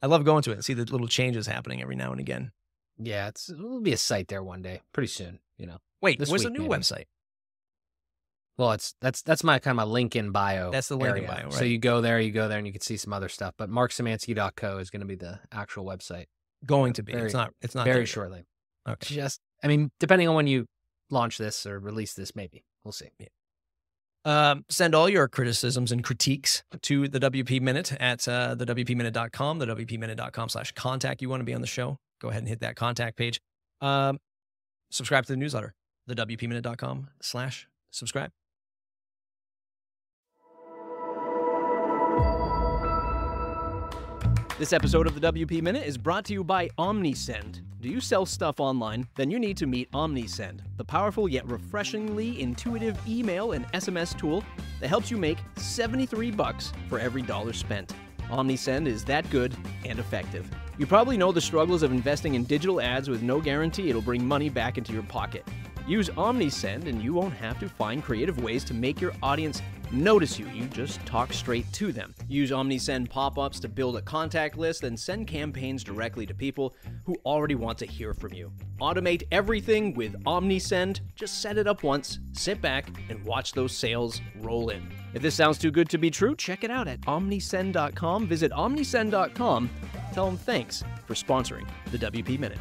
I love going to it and see the little changes happening every now and again. Yeah, it'll be a site there one day, pretty soon. Wait, where's the new website? Well, that's my kind of my link in bio. That's the link in bio, right? So you go there, and you can see some other stuff. But markszymanski.co is going to be the actual website. Going to be. It's not very shortly. Okay. Depending on when you launch this or release this, maybe we'll see. Yeah. Send all your criticisms and critiques to the WP Minute at thewpminute.com, thewpminute.com/contact. You want to be on the show? Go ahead and hit that contact page. subscribe to the newsletter, thewpminute.com/subscribe. This episode of the WP Minute is brought to you by OmniSend. Do you sell stuff online? Then you need to meet OmniSend, the powerful yet refreshingly intuitive email and SMS tool that helps you make $73 for every dollar spent. OmniSend is that good and effective. You probably know the struggles of investing in digital ads with no guarantee it'll bring money back into your pocket. Use OmniSend and you won't have to find creative ways to make your audience notice you. You just talk straight to them. Use OmniSend pop-ups to build a contact list and send campaigns directly to people who already want to hear from you. Automate everything with OmniSend. Just set it up once, sit back, and watch those sales roll in. If this sounds too good to be true, check it out at omnisend.com. Visit omnisend.com. Tell them thanks for sponsoring the WP Minute.